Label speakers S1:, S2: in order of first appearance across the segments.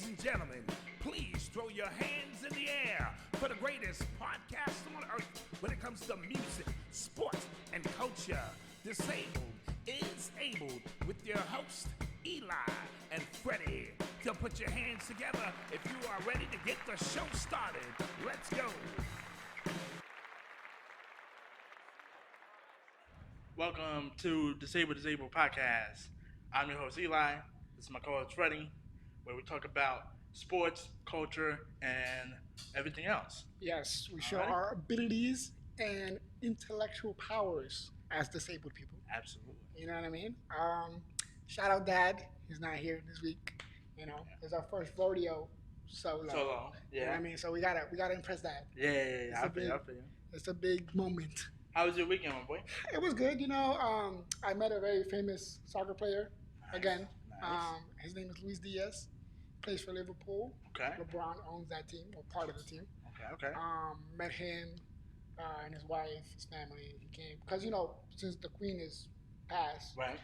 S1: and gentlemen, please throw your hands in the air for the greatest podcast on earth when it comes to music, sports, and culture. Disabled is Abled with your host, Eli and Fredy. So put your hands together if you are ready to get the show started. Let's go.
S2: Welcome to Disabled Podcast. I'm your host Eli. This is my co-host Fredy, where we talk about sports, culture, and everything else.
S3: Yes, we show
S2: Alrighty.
S3: our abilities and intellectual powers as disabled people.
S2: Absolutely.
S3: You know what I mean? Shout out Dad. He's not here this week. You know, it's our first rodeo solo.
S2: Solo. Yeah.
S3: You know what I mean? So we gotta impress Dad.
S2: Yeah.
S3: It's
S2: I
S3: a
S2: feel you.
S3: It's a big moment.
S2: How was your weekend, my boy?
S3: It was good. You know, I met a very famous soccer player again.
S2: Nice.
S3: His name is Luis Diaz. Plays for Liverpool.
S2: Okay.
S3: LeBron owns that team, or part of the team.
S2: Okay.
S3: Met him and his wife, his family. He came because since the Queen is passed,
S2: Right.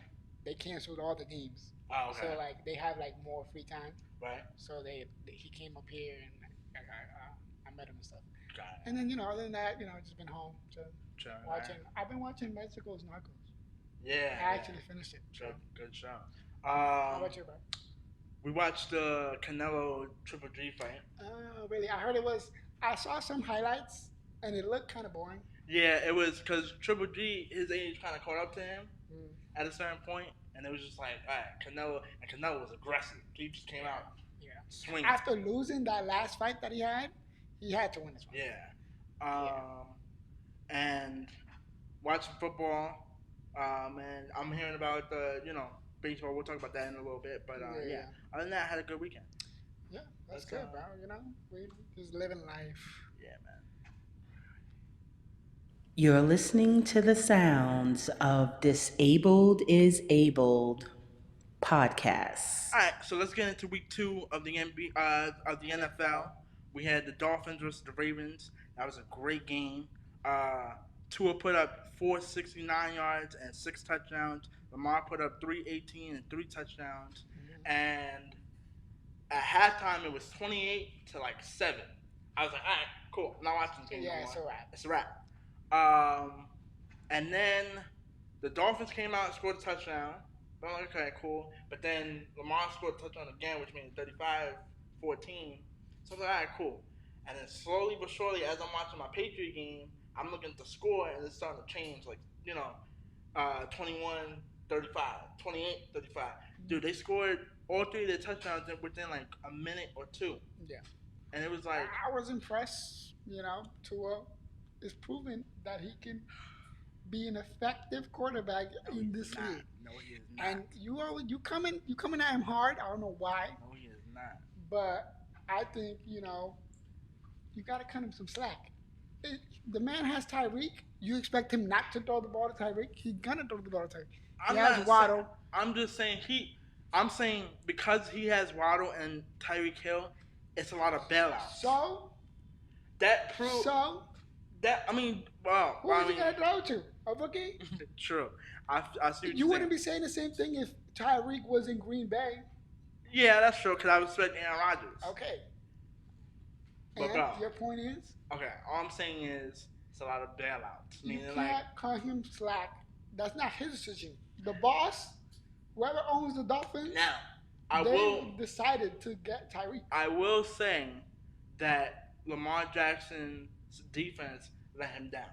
S3: they canceled all the games.
S2: Oh, okay.
S3: So like they have like more free time.
S2: Right.
S3: So he came up here and I met him and stuff.
S2: Got it.
S3: And then other than that, just been home watching.
S2: Right.
S3: I've been watching Mexico's Narcos.
S2: Yeah.
S3: I actually finished it.
S2: Good show.
S3: How about you, bro?
S2: We watched the Canillo Triple G fight.
S3: Oh, really? I heard it was. I saw some highlights and it looked kind of boring.
S2: Yeah, it was because Triple G, his age kind of caught up to him
S3: Mm.
S2: at a certain point, and it was just like, all right, Canelo was aggressive. He just came out
S3: Yeah.
S2: swinging.
S3: After losing that last fight that he had to win this one.
S2: Yeah. And watching football, and I'm hearing about the, baseball. We'll talk about that in a little bit, but yeah. Other than that, I had a good weekend.
S3: Yeah, that's
S2: Let's,
S3: good, bro. We just living life.
S2: Yeah, man.
S4: You're listening to the sounds of Disabled is Abled podcast.
S2: All right, so let's get into week 2 of the NFL. We had the Dolphins versus the Ravens. That was a great game. Tua put up 469 yards and 6 touchdowns. Lamar put up 318 and 3 touchdowns.
S3: Mm-hmm.
S2: And at halftime, it was 28-7. I was like, all right, cool. I'm not watching the game
S3: Yeah,
S2: anymore.
S3: it's a wrap.
S2: It's a wrap. And then the Dolphins came out and scored a touchdown. I'm like, okay, cool. But then Lamar scored a touchdown again, which means 35-14. So I was like, all right, cool. And then slowly but surely, as I'm watching my Patriot game, I'm looking at the score, and it's starting to change. 21-35, 28-35. Dude, they scored all 3 of their touchdowns within like a minute or 2.
S3: Yeah.
S2: And it was like,
S3: I was impressed. Tua is proven that he can be an effective quarterback in this league.
S2: No, he is not.
S3: And you coming at him hard. I don't know why,
S2: No, he is not.
S3: but I think you gotta cut him some slack. The man has Tyreek. You expect him not to throw the ball to Tyreek? He's gonna throw the ball to Tyreek. He has Waddle.
S2: I'm just saying I'm saying because he has Waddle and Tyreek Hill, it's a lot of bailouts.
S3: So
S2: That proves that. I mean, wow.
S3: who is he gonna throw to? A rookie?
S2: True. I see what
S3: You
S2: you're
S3: wouldn't be saying the same thing if Tyreek was in Green Bay.
S2: Yeah, that's true. Because I was expecting Aaron Rodgers.
S3: Okay.
S2: But
S3: And
S2: bro,
S3: your point is?
S2: okay. All I'm saying is it's a lot of bailouts.
S3: You
S2: Meaning
S3: can't cut him slack. That's not his decision. The boss, whoever owns the Dolphins,
S2: now,
S3: they decided to get Tyreek.
S2: I will say that Lamar Jackson's defense let him down.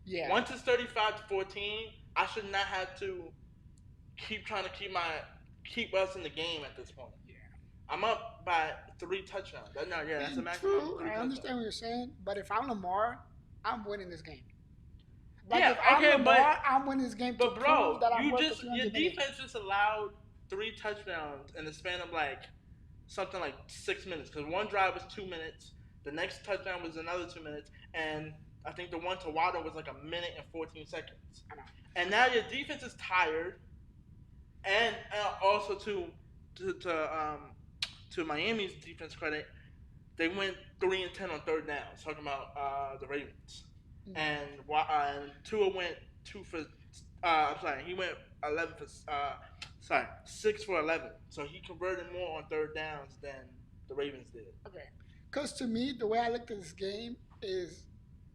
S3: Yeah.
S2: Once it's 35-14, I should not have to keep trying to keep us in the game at this point.
S3: Yeah.
S2: I'm up by 3 touchdowns. That's a maximum.
S3: True, I understand what you're saying, but if I'm Lamar, I'm winning this game.
S2: Yeah,
S3: if I'm
S2: okay,
S3: Lamar, I'm winning this game to
S2: But bro,
S3: prove that I'm
S2: your
S3: worth the $300 million.
S2: defense just allowed 3 touchdowns in the span of like something like 6 minutes. Because one drive was 2 minutes, the next touchdown was another 2 minutes, and I think the one to Waddle was like a minute and 14 seconds.
S3: I know.
S2: And now your defense is tired, and also to Miami's defense credit, they went 3 and 10 on third down. Talking about the Ravens,
S3: Mm-hmm.
S2: and Tua went 2 for. He went 11 for. 6 for 11. So he converted more on third downs than the Ravens did.
S3: Okay. Because to me, the way I looked at this game is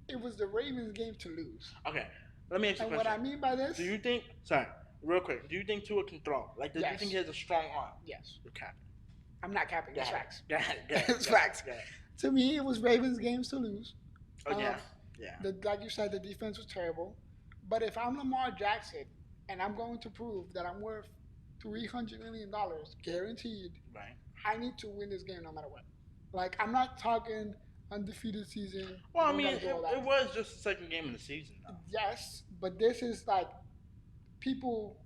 S3: it was the Ravens' game to lose.
S2: Okay, let me ask you a
S3: And
S2: question.
S3: what I mean by this...
S2: Do you think... Sorry, real quick. Do you think Tua can throw? Like, do you think he has a strong arm?
S3: Yes.
S2: You're capping.
S3: I'm not capping. It's facts.
S2: It's
S3: facts. To me, it was Ravens' games to lose.
S2: Oh, yeah.
S3: Like you said, the defense was terrible. But if I'm Lamar Jackson and I'm going to prove that I'm worth $300 million guaranteed,
S2: right,
S3: I need to win this game no matter what. Like, I'm not talking undefeated season.
S2: Well, I mean, it was just the second game of the season, though.
S3: Yes, but this is like people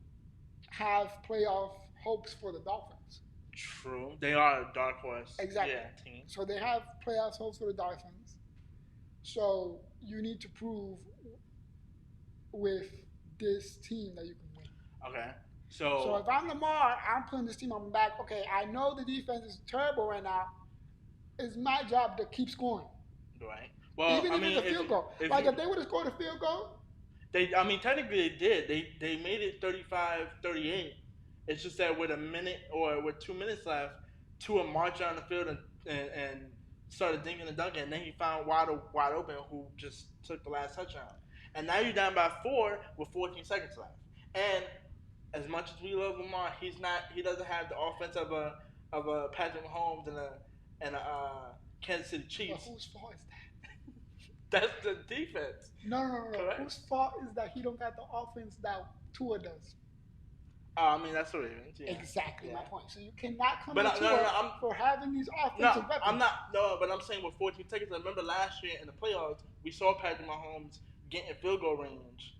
S3: have playoff hopes for the Dolphins.
S2: True. They are a dark horse.
S3: Exactly.
S2: Team.
S3: So they have playoff hopes for the Dolphins. So you need to prove with this team that you can win.
S2: Okay. So
S3: if I'm Lamar, I'm putting this team on my back. Okay, I know the defense is terrible right now. It's my job to keep scoring.
S2: Right. Well,
S3: even if it's a field goal. If they would have scored a field goal.
S2: Technically they did. They made it 35-38. It's just that with a minute or with 2 minutes left, Tua marched down the field and started dinking and dunking, and then he found wide open who just took the last touchdown. And now you're down by 4 with 14 seconds left. And as much as we love Lamar, he doesn't have the offense of a Patrick Mahomes and a Kansas City Chiefs.
S3: But whose fault is that?
S2: That's the defense.
S3: No. Correct? Whose fault is that he don't got the offense that Tua does?
S2: I mean, that's what it is. Yeah.
S3: Exactly my point. So you cannot come
S2: for
S3: having these offensive weapons.
S2: I'm not. No, but I'm saying with 14 seconds. I remember last year in the playoffs, we saw Patrick Mahomes getting field goal range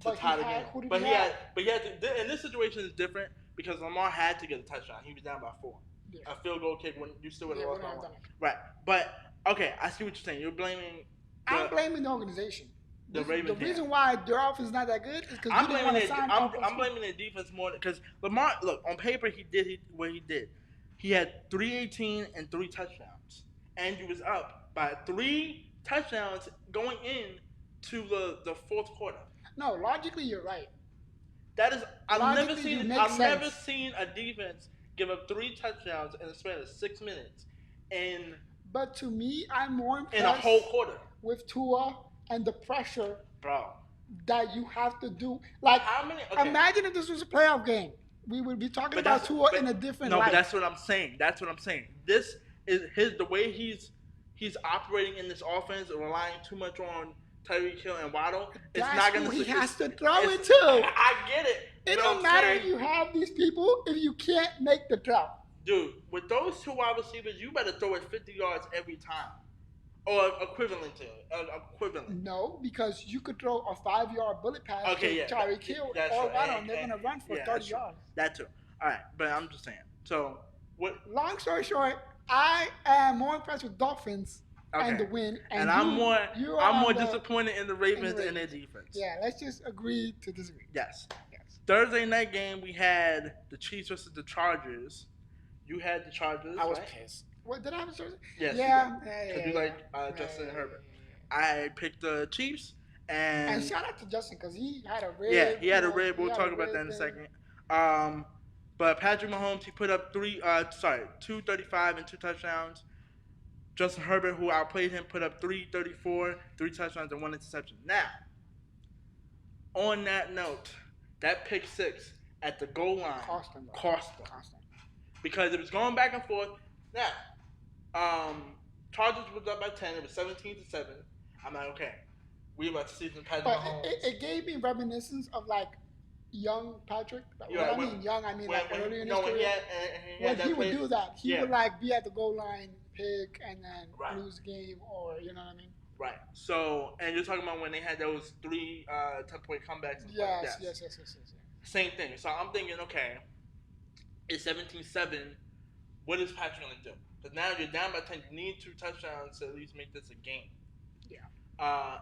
S2: to tie the game. But he had to, in this situation is different because Lamar had to get a touchdown. He was down by 4. Yeah. A field goal kick when you still would have lost by 1. Right. But okay, I see what you're saying. You're blaming.
S3: I'm blaming the organization.
S2: The
S3: reason why their offense is not that good is because you didn't want to sign
S2: I'm blaming the defense more because Lamar. Look, on paper he did what he did. He had 318 and 3 touchdowns, and he was up by 3 touchdowns going in to the fourth quarter.
S3: No, logically you're right.
S2: That is, I've never seen a defense give up 3 touchdowns in a span of 6 minutes.
S3: But to me, I'm more impressed
S2: in a whole quarter
S3: with Tua and the pressure,
S2: bro,
S3: that you have to do. Like,
S2: how many? Okay.
S3: Imagine if this was a playoff game. We would be talking about Tua in a different light.
S2: No, but that's what I'm saying. This is the way he's operating in this offense, relying too much on Tyreek Hill and Waddle. It's not going to.
S3: He has to throw it to.
S2: I get it.
S3: It don't matter if you have these people if you can't make the throw.
S2: Dude, with those 2 wide receivers, you better throw it 50 yards every time. Or equivalent to it.
S3: No, because you could throw a 5-yard bullet pass to Tyreek Hill or Waddle, and they're going to run for 30 yards.
S2: That too. All right, but I'm just saying. So, what?
S3: Long story short, I am more impressed with Dolphins and the win. And
S2: I'm more disappointed in the Ravens and their defense.
S3: Yeah, let's just agree to disagree.
S2: Yes. Thursday night game, we had the Chiefs versus the Chargers. You had the Chargers.
S3: I was pissed. What, did I have a Chargers?
S2: Yes. Yeah. Because you like Justin Herbert. I picked the Chiefs. And
S3: shout out to Justin because he had a rib. Yeah,
S2: he had a rib. We'll talk about that in a second. But Patrick Mahomes, he put up 235 and 2 touchdowns. Justin Herbert, who outplayed him, put up 334, 3 touchdowns and 1 interception. Now, on that note, that pick 6 at the goal line cost them. Because it was going back and forth. Now, Chargers was up by 10. It was 17-7. I'm like, okay, we about to see some Patrick Mahomes.
S3: It gave me reminiscence of like young Patrick.
S2: Yeah,
S3: I mean earlier in his career.
S2: When
S3: he would do that, he would like be at the goal line, pick, and then lose the game, or you know what I mean.
S2: Right. So, and you're talking about when they had those 3 10-point comebacks.
S3: Yes.
S2: Same thing. So I'm thinking, okay, it's 17-7. What is Patrick going to do? Because now you're down by 10. You need 2 touchdowns to at least make this a game. Yeah.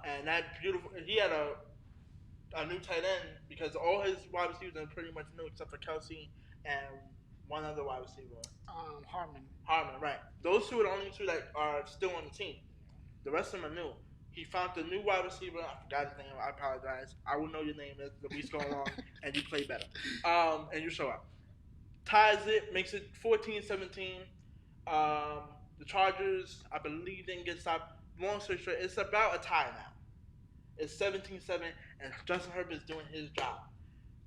S2: And that beautiful. He had a new tight end because all his wide receivers are pretty much new except for Kelsey and one other wide receiver. Harmon, right. Those 2 are the only 2 that are still on the team. The rest of them are new. He found the new wide receiver. I forgot his name. I apologize. I will know your name as the weeks go along and you play better. And you show up. Ties it, makes it 14-17. The Chargers, I believe, didn't get stopped. Long story short, it's about a tie now. It's 17-7, and Justin Herbert's doing his job.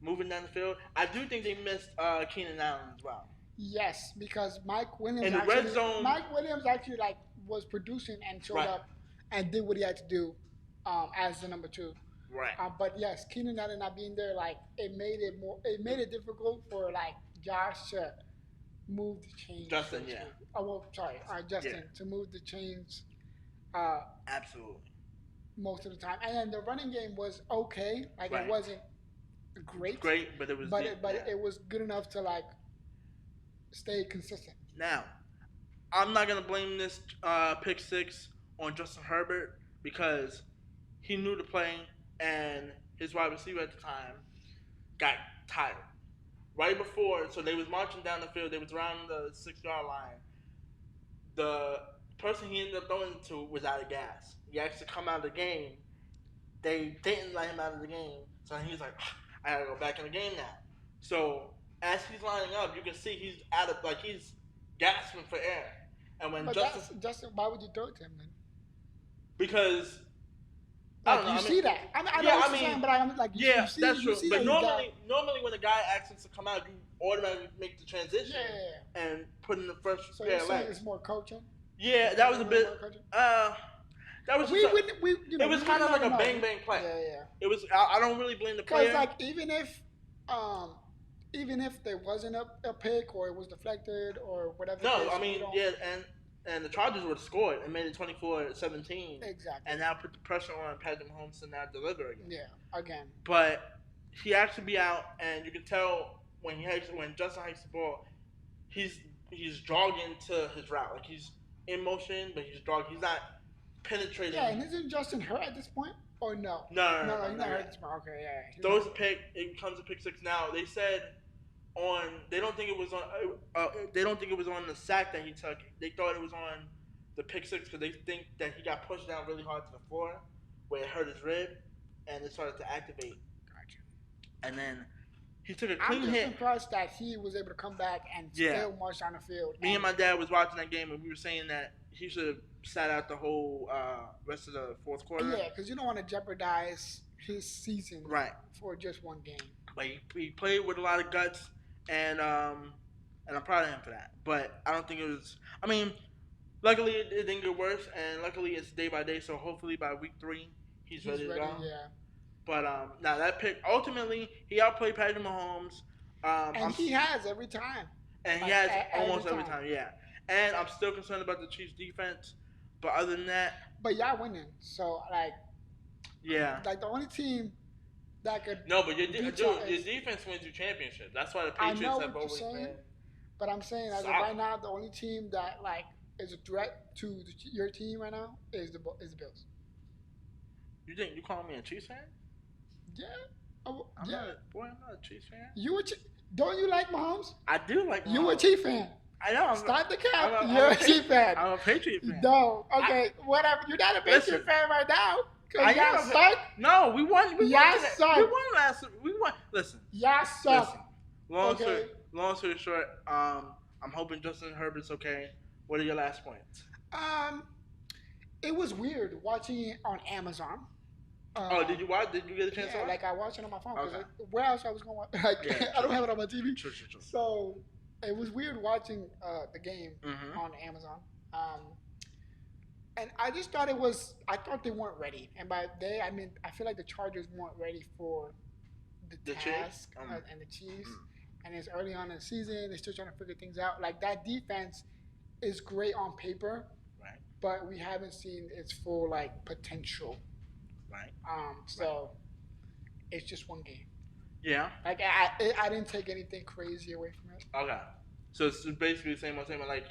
S2: Moving down the field. I do think they missed Keenan Allen as well.
S3: Yes, because Mike Williams
S2: In the
S3: actually,
S2: red zone,
S3: like was producing and showed up and did what he had to do as the number 2.
S2: Right.
S3: But yes, Keenan Allen not being there, like it made it difficult for like Josh to move the chains.
S2: Justin, yeah.
S3: Oh well, sorry, Justin to move the chains.
S2: Absolutely.
S3: Most of the time, and then the running game was okay. Like it wasn't great.
S2: But it was.
S3: It was good enough to like stay consistent.
S2: Now, I'm not gonna blame this pick 6 on Justin Herbert because he knew the play and his wide receiver at the time got tired. Right before, so they was marching down the field. They was around the 6-yard line. The person he ended up throwing it to was out of gas. He actually come out of the game. They didn't let him out of the game, so he was like, I gotta go back in the game now. So as he's lining up, you can see he's he's gasping for air. And when
S3: Justin, why would you throw it to him then?
S2: Because
S3: see that. I know what you're saying, but I'm like,
S2: that's true. But normally when a guy asks to come out, you automatically make the transition and put in the first pair of legs.
S3: It's more coaching.
S2: Yeah, that was a bit. That was it was kind of like a bang play.
S3: Yeah.
S2: It was. I don't really blame the player.
S3: Because like even if there wasn't a pick or it was deflected or whatever.
S2: No, I mean and the Chargers would have scored and made it 24-17.
S3: Exactly.
S2: And now put the pressure on Patrick Mahomes to now deliver again.
S3: Yeah, again.
S2: But he has to be out, and you can tell when Justin hikes the ball, he's jogging to his route. Like he's in motion, but he's jogging. He's not penetrating.
S3: Yeah, and isn't Justin hurt at this point? Or no?
S2: No,
S3: he's not hurt at this point. Okay, yeah.
S2: Throws a pick. It becomes a pick 6. Now they said they don't think it was on the sack that he took. They thought it was on the pick 6 because they think that he got pushed down really hard to the floor where it hurt his rib and it started to activate.
S3: Gotcha.
S2: And then he took a clean hit.
S3: I'm just impressed that he was able to come back and still march on the field.
S2: Me and my dad was watching that game and we were saying that he should have sat out the whole rest of the fourth quarter.
S3: Yeah, because you don't want to jeopardize his season for just one game.
S2: But he played with a lot of guts. And I'm proud of him for that. But I don't think it was. I mean, luckily it didn't get worse, and luckily it's day by day. So hopefully by week 3 he's ready to go.
S3: Yeah.
S2: But now that pick ultimately he outplayed Patrick Mahomes.
S3: And he has every time.
S2: And he has almost every time. Yeah. And I'm still concerned about the Chiefs' defense. But other than that.
S3: But y'all winning, so like.
S2: Yeah.
S3: Like the only team. That could
S2: but your defense wins you championships. That's why the Patriots have always been.
S3: But I'm saying, as of right now, the only team that like is a threat to your team right now is the Bills.
S2: You think you calling me a Chiefs fan?
S3: Yeah.
S2: I'm not a Chiefs fan.
S3: Don't you like Mahomes?
S2: I do like Mahomes.
S3: You a Chiefs fan?
S2: I know.
S3: Start the cap. You're a Chiefs fan.
S2: I'm a Patriot fan.
S3: No. Okay. Whatever. You're not a Patriot fan right now. Y'all suck.
S2: No, we won.
S3: Y'all suck.
S2: We won last. We won. Listen.
S3: Y'all suck.
S2: Long story short, I'm hoping Justin Herbert's okay. What are your last points?
S3: It was weird watching it on Amazon.
S2: Did you watch? Did you get a chance to watch?
S3: Like I watched it on my phone.
S2: Okay.
S3: Where else I was going to watch? I don't have it on my TV.
S2: True.
S3: So it was weird watching the game on Amazon. And I just thought I thought they weren't ready. And by they, I mean, I feel like the Chargers weren't ready for the task and the Chiefs. And it's early on in the season. They're still trying to figure things out. Like, that defense is great on paper.
S2: Right.
S3: But we haven't seen its full, like, potential.
S2: Right.
S3: So it's just one game.
S2: Yeah.
S3: Like, I didn't take anything crazy away from it.
S2: Okay. So it's basically the same, like,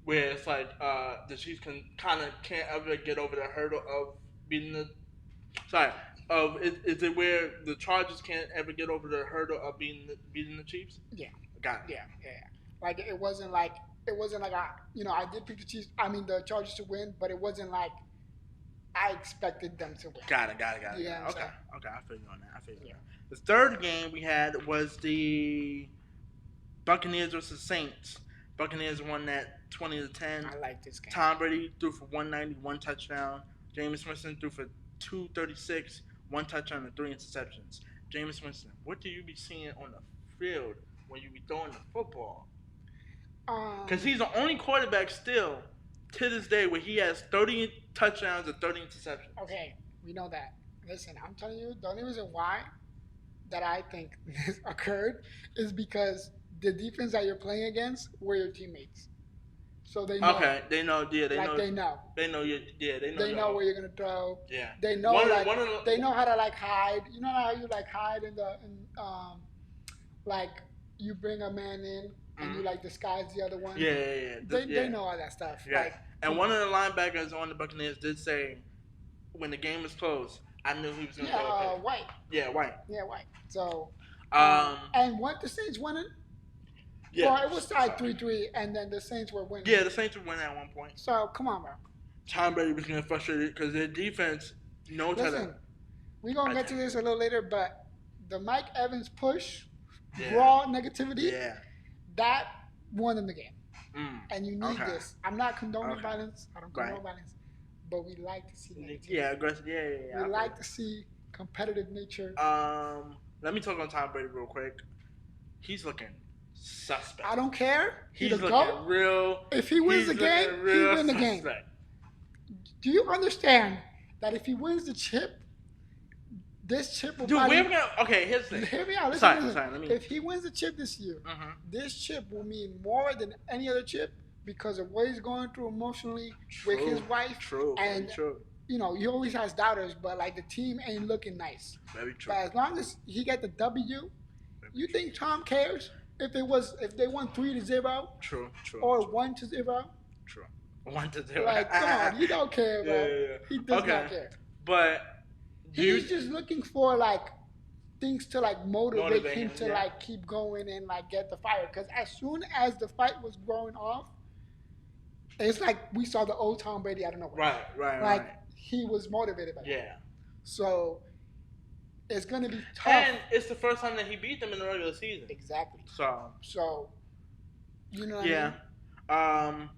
S2: where it's like the Chiefs can't ever get over the hurdle of beating the. Sorry, is it where the Chargers can't ever get over the hurdle of beating the Chiefs?
S3: Yeah.
S2: Got it.
S3: Yeah. Like it wasn't like I did pick the Chargers to win, but it wasn't like I expected them to win.
S2: Got it.
S3: Yeah.
S2: Okay, I feel you on that. The third game we had was the Buccaneers versus Saints. Buccaneers won that 20-10.
S3: I like this game.
S2: Tom Brady threw for 190, 1 touchdown. Jameis Winston threw for 236, 1 touchdown and 3 interceptions. Jameis Winston, what do you be seeing on the field when you be throwing the football? Because he's the only quarterback still to this day where he has 30 touchdowns and 30 interceptions.
S3: Okay, we know that. Listen, I'm telling you, the only reason why that I think this occurred is because the defense that you're playing against were your teammates. So they know.
S2: Okay, they know. Yeah, they
S3: like
S2: know.
S3: They know.
S2: They know you. Yeah, they know.
S3: They know where you're gonna throw.
S2: Yeah.
S3: They know they know how to like hide. You know how you like hide like you bring a man in and you like disguise the other one.
S2: Yeah.
S3: They know all that stuff.
S2: Yeah.
S3: Like,
S2: and one of the linebackers on the Buccaneers did say, when the game was closed, I knew he was gonna throw a pick.
S3: White.
S2: Yeah, White.
S3: Yeah, White. So.
S2: And
S3: what the Saints won it?
S2: Yeah.
S3: Well, it was tied 3-3, and then the Saints were winning.
S2: Yeah, the Saints were winning at one point.
S3: So, come on, bro.
S2: Tom Brady was getting frustrated because their defense knows how to.
S3: Listen, we're going to get to this a little later, but the Mike Evans push, raw negativity, that won them the game. And you need this. I'm not condoning violence. I don't condone violence. But we like to see negativity.
S2: Yeah, aggressive. Yeah.
S3: We like to see competitive nature.
S2: Let me talk on Tom Brady real quick. He's looking suspect.
S3: I don't care.
S2: He's looking real.
S3: If he wins the game, he wins the game. Do you understand that if he wins the chip, this chip will
S2: okay, here's the thing.
S3: Hear me out. Listen. If he wins the chip this year, this chip will mean more than any other chip because of what he's going through emotionally with his wife.
S2: True.
S3: You know, he always has doubters, but like the team ain't looking nice.
S2: Very true.
S3: But as long as he get the W, you think Tom cares if they won 3-0?
S2: True.
S3: Or 1-0?
S2: True. 1-0.
S3: Like, come on, he don't care, bro.
S2: Yeah.
S3: He does not care.
S2: But
S3: he's just looking for like things to like motivate him to like keep going and like get the fire. Because as soon as the fight was going off, it's like we saw the old Tom Brady out of nowhere.
S2: Right.
S3: He was motivated by that.
S2: Yeah.
S3: So it's gonna be tough.
S2: And it's the first time that he beat them in the regular season.
S3: Exactly.
S2: So
S3: you know what I mean?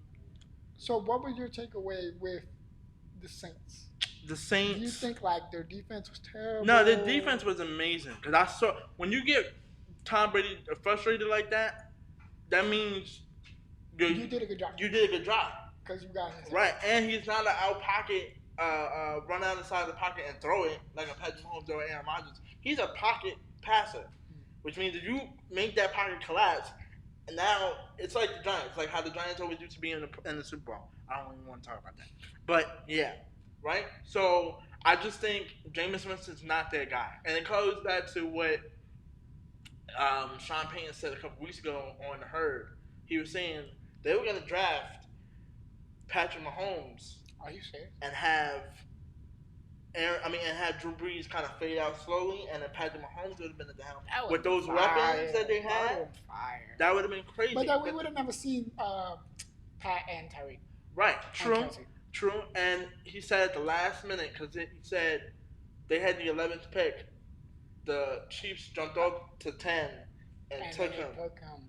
S3: So what was your takeaway with the Saints?
S2: The Saints.
S3: Do you think like their defense was terrible?
S2: No, their defense was amazing. Because I saw when you get Tom Brady frustrated like that, that means
S3: you did a good job.
S2: You did a good job.
S3: Because you got his
S2: right, and he's not an out pocket, run out the side of the pocket and throw it like a Patrick Mahomes or Aaron Rodgers. He's a pocket passer, which means if you make that pocket collapse, and now it's like the Giants, like how the Giants always used to be in the Super Bowl. I don't even want to talk about that, but yeah, right. So I just think Jameis Winston's not their guy, and it goes back to what Sean Payton said a couple weeks ago on the Herd. He was saying they were going to draft Patrick Mahomes.
S3: Are you serious? And
S2: have Drew Brees kind of fade out slowly, and then Patrick Mahomes would have been down with those weapons that they had. That would have been crazy.
S3: But then we would have never seen Pat and Tyreek.
S2: Right. True. And he said at the last minute, because he said they had the 11th pick, the Chiefs jumped up to 10 and took him.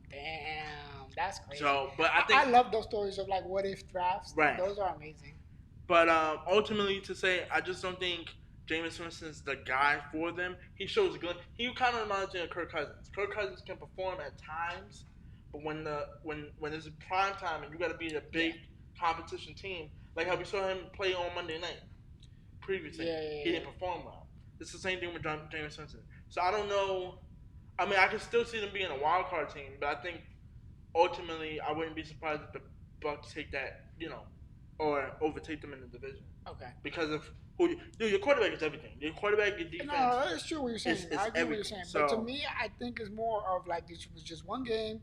S3: Damn, that's crazy.
S2: So, but I
S3: love those stories of like what if drafts.
S2: Right.
S3: Those are amazing.
S2: But ultimately, to say, I just don't think Jameis Winston's the guy for them. He shows good. He kind of reminds me of Kirk Cousins. Kirk Cousins can perform at times, but when it's prime time and you got to beat a big competition team, like how we saw him play on Monday night previously, he didn't perform well. It's the same thing with Jameis Winston. So I don't know. I mean, I can still see them being a wild card team, but I think ultimately I wouldn't be surprised if the Bucs take that, or overtake them in the division.
S3: Okay.
S2: Because of your quarterback is everything. Your quarterback, your defense.
S3: No, it's true what you're saying. I agree what you're saying.
S2: So,
S3: but to me, I think it's more of like this was just one game.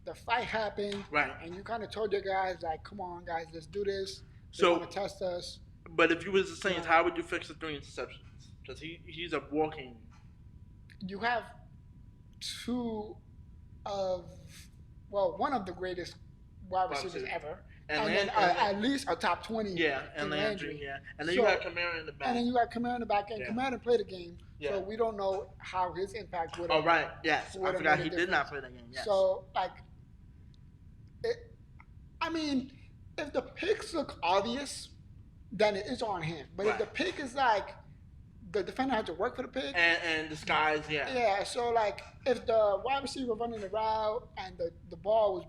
S3: The fight happened.
S2: Right.
S3: And you kind of told your guys, like, come on, guys, let's do this. They want to test us.
S2: But if you was the Saints, how would you fix the 3 interceptions? Because he's a walking.
S3: You have one of the greatest wide receivers ever. And then at least a top 20.
S2: Yeah, and Landry. Yeah. And then you got Kamara in the back.
S3: And then you got Kamara in the back. And Kamara didn't play the game. Yeah. So we don't know how his impact would have.
S2: Oh, right. Yes. I forgot he did not play the game. Yes.
S3: So, like, I mean, if the picks look obvious, then it is on him. But if the pick is like the defender has to work for the pick
S2: and disguise,
S3: yeah. So like if the wide receiver running the route and the ball was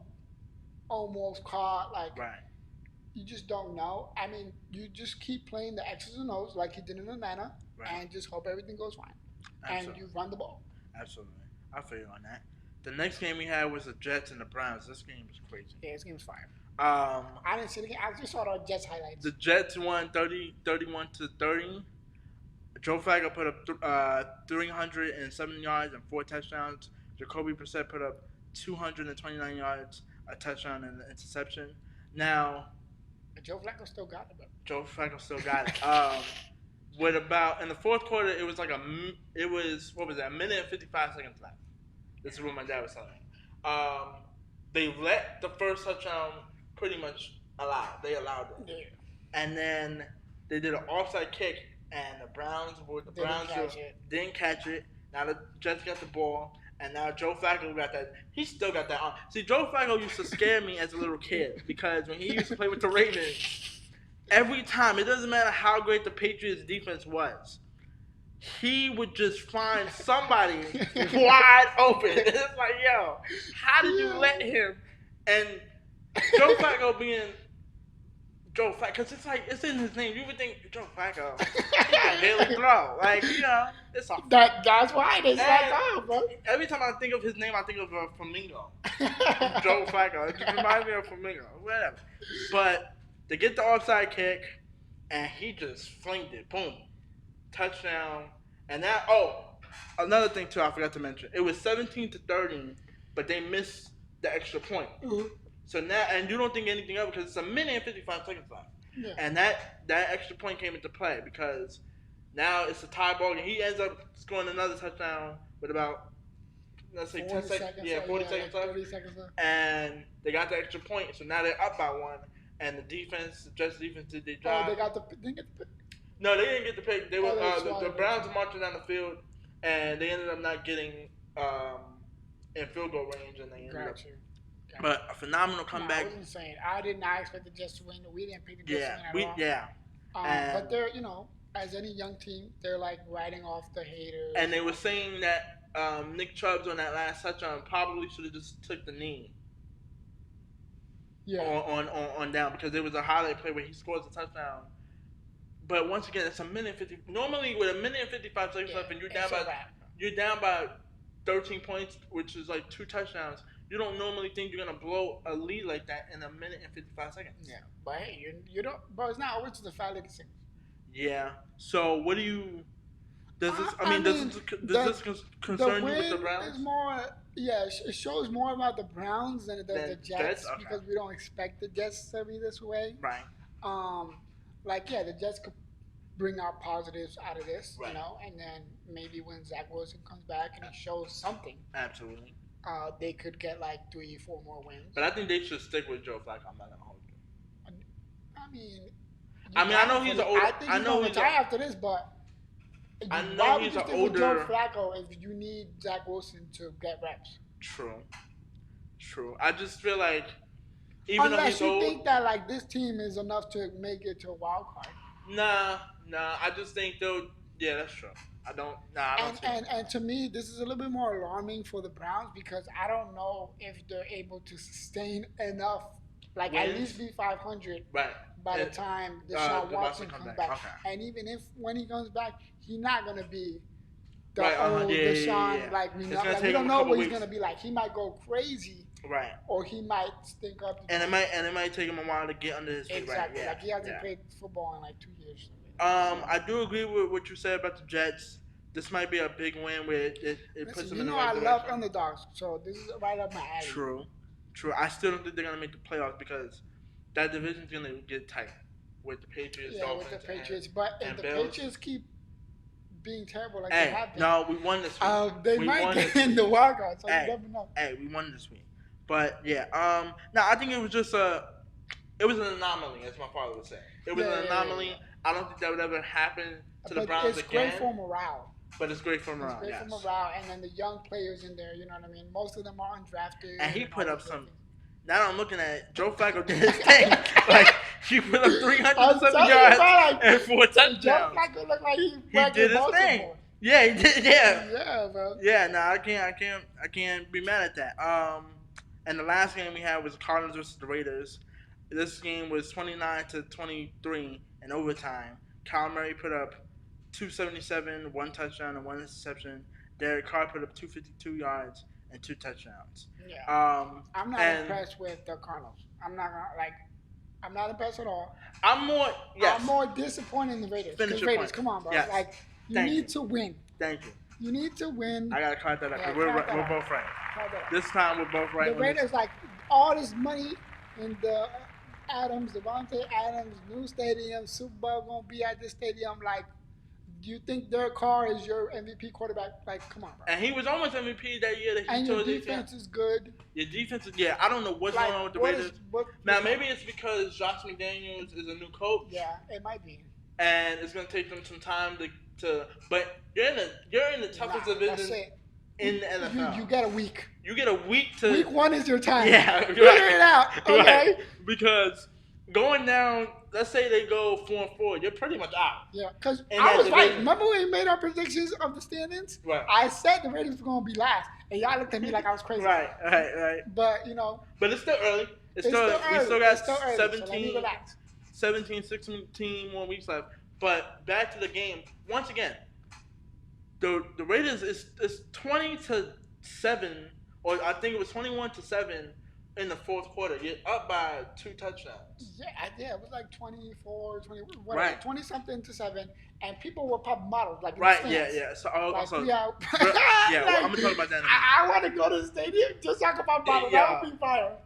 S3: almost caught, like you just don't know. I mean, you just keep playing the X's and O's like he did in Atlanta, and just hope everything goes fine. Absolutely. And you run the ball.
S2: Absolutely, I feel you on that. The next game we had was the Jets and the Browns. This game was crazy.
S3: Yeah, this game was fire. I didn't see the game. I just saw the Jets highlights.
S2: The Jets won 31-30. Joe Flacco put up 307 yards and 4 touchdowns. Jacoby Brissett put up 229 yards, a touchdown, and an interception. Now,
S3: Joe Flacco still got it, bro.
S2: Joe Flacco still got it. With about in the fourth quarter, it was like a minute and 55 seconds left. This is what my dad was telling me. They let the first touchdown pretty much allowed. They allowed it. Yeah. And then they did an offside kick, and the Browns didn't catch it. Now the Jets got the ball, and now Joe Flacco got that. He still got that on. See, Joe Flacco used to scare me as a little kid because when he used to play with the Ravens, every time, it doesn't matter how great the Patriots defense was, he would just find somebody wide open. It's like, yo, how did you let him? And Joe Flacco being Joe Flacco, because it's like, it's in his name. You would think Joe Flacco, he can barely throw. Like, it's a...
S3: That's why they said bro.
S2: Every time I think of his name, I think of a flamingo. Joe Flacco. It just reminds me of a flamingo. Whatever. But they get the offside kick, and he just flinged it. Boom. Touchdown. And that, another thing too, I forgot to mention. It was 17-13, but they missed the extra point. Mm-hmm. So now, and you don't think anything of it because it's a minute and 55 seconds left. Yeah. And that extra point came into play because now it's a tie ball, and he ends up scoring another touchdown with about, let's say, 10 seconds. Yeah, 40 seconds left. 30 seconds left. And they got the extra point, so now they're up by 1. And the Jets defense did their job.
S3: Oh, they didn't get the pick?
S2: No, they didn't get the pick. They were the Browns were marching down the field, and they ended up not getting in field goal range, and they ended up. But a phenomenal comeback.
S3: That was insane. I did not expect the Jets to win. We didn't pick the Jets to win at all. But they're, as any young team, they're like riding off the haters.
S2: And they were saying that Nick Chubb's on that last touchdown probably should have just took the knee. Yeah. On down, because there was a highlight play where he scores a touchdown. But once again, it's a minute 50. Normally, with a minute and 55 seconds left, and you're down by 13 points, which is like 2 touchdowns. You don't normally think you're gonna blow a lead like that in a minute and 55 seconds.
S3: Yeah, but hey, you don't. But it's not always to the fact that it's.
S2: Yeah. So what do you? Does this concern you with the Browns?
S3: It's more. Yeah, it shows more about the Browns than it does the Jets okay. Because we don't expect the Jets to be this way.
S2: Right.
S3: The Jets could bring out positives out of this, right. And then maybe when Zach Wilson comes back and he shows something.
S2: Absolutely.
S3: They could get like 3-4 more wins.
S2: But I think they should stick with Joe Flacco. I'm not gonna hold you.
S3: I
S2: know he's an older.
S3: I think he's gonna retire after this, but
S2: I know he's an older.
S3: Joe Flacco, if you need Zach Wilson to get reps.
S2: True. I just feel like even though he's old,
S3: unless you think that like this team is enough to make it to a wild card.
S2: Nah. I just think they'll. Yeah, that's true. I don't.
S3: And to me, this is a little bit more alarming for the Browns because I don't know if they're able to sustain enough, like wins? At least be 500 by the time Deshaun Watson comes back. Okay. And even if when he comes back, he's not gonna be the old Deshaun. Yeah. Like we know, we don't know what he's gonna be like. He might go crazy.
S2: Right.
S3: Or he might stink up.
S2: And it might take him a while to get under his feet.
S3: Exactly. Right? Yeah. Like he hasn't played football in like 2 years.
S2: I do agree with what you said about the Jets. This might be a big win where it puts them in the right direction.
S3: I love underdogs, so this is right up my alley.
S2: True. I still don't think they're gonna make the playoffs because that division's gonna get tight with the Patriots.
S3: Yeah,
S2: Dolphins,
S3: with the Patriots, but if the
S2: Bills.
S3: Patriots keep being terrible like they have been,
S2: no, we won this week.
S3: We might get in the wild card, so you never know.
S2: Hey, we won this week, but yeah. I think it was just an anomaly, as my father would say. It was an anomaly. Yeah. I don't think that would ever happen to the Browns again.
S3: It's great for morale.
S2: But it's great for morale.
S3: For morale, and then the young players in there, you know what I mean? Most of them are undrafted.
S2: And he put up some Now I'm looking at it, Joe Flacco did his thing. Like, he put up 307 yards and 4 touchdowns.
S3: Joe Flacco looked like he
S2: did his thing. Yeah, he did.
S3: Yeah, bro.
S2: Yeah, no, I can't be mad at that. And the last game we had was Cardinals versus the Raiders. This game was 29-23 in overtime. Kyle Murray put up 277, 1 touchdown and 1 interception. Derek Carr put up 252 yards and 2 touchdowns.
S3: Yeah. I'm not impressed with the Cardinals. I'm not impressed at all.
S2: I'm more
S3: disappointed in the Raiders.
S2: Finish your point.
S3: Come on, bro.
S2: Yes.
S3: Like, you need to win.
S2: Thank you.
S3: You need to win.
S2: I gotta count that up. Yeah, we're both right. This time we're both right.
S3: The Raiders, like, all this money in the Devontae Adams, new stadium, Super Bowl gonna be at this stadium. Like, do you think Derek Carr is your MVP quarterback? Like, come on, bro.
S2: And he was almost MVP that year.
S3: And your defense is good.
S2: Your defense is, I don't know what's going on with the Raiders. Now, maybe it's because Josh McDaniels is a new coach.
S3: Yeah, it might be.
S2: And it's gonna take them some time to but you're in the toughest division in the NFL.
S3: You get a week.
S2: You get a week to.
S3: Week 1 is your time.
S2: Yeah,
S3: figure it out. Okay.
S2: Right. Because going down, let's say they go 4-4, you're pretty much out.
S3: Yeah, because I was right. Remember when we made our predictions of the standings?
S2: Right.
S3: I said the Raiders were going to be last, and y'all looked at me like I was crazy.
S2: Right.
S3: But, you know.
S2: But it's still early. We still got 17, 16 more weeks left. But back to the game. Once again, the Raiders is 20-7, or I think it was 21-7 in the fourth quarter. You're up by 2 touchdowns.
S3: Yeah, it was like 24, 20, whatever,
S2: right.
S3: 20-something to 7, and people were popping bottles like
S2: right. Yeah. So I'm gonna talk about that.
S3: I want to go to the stadium just talk about bottles. That would be fire.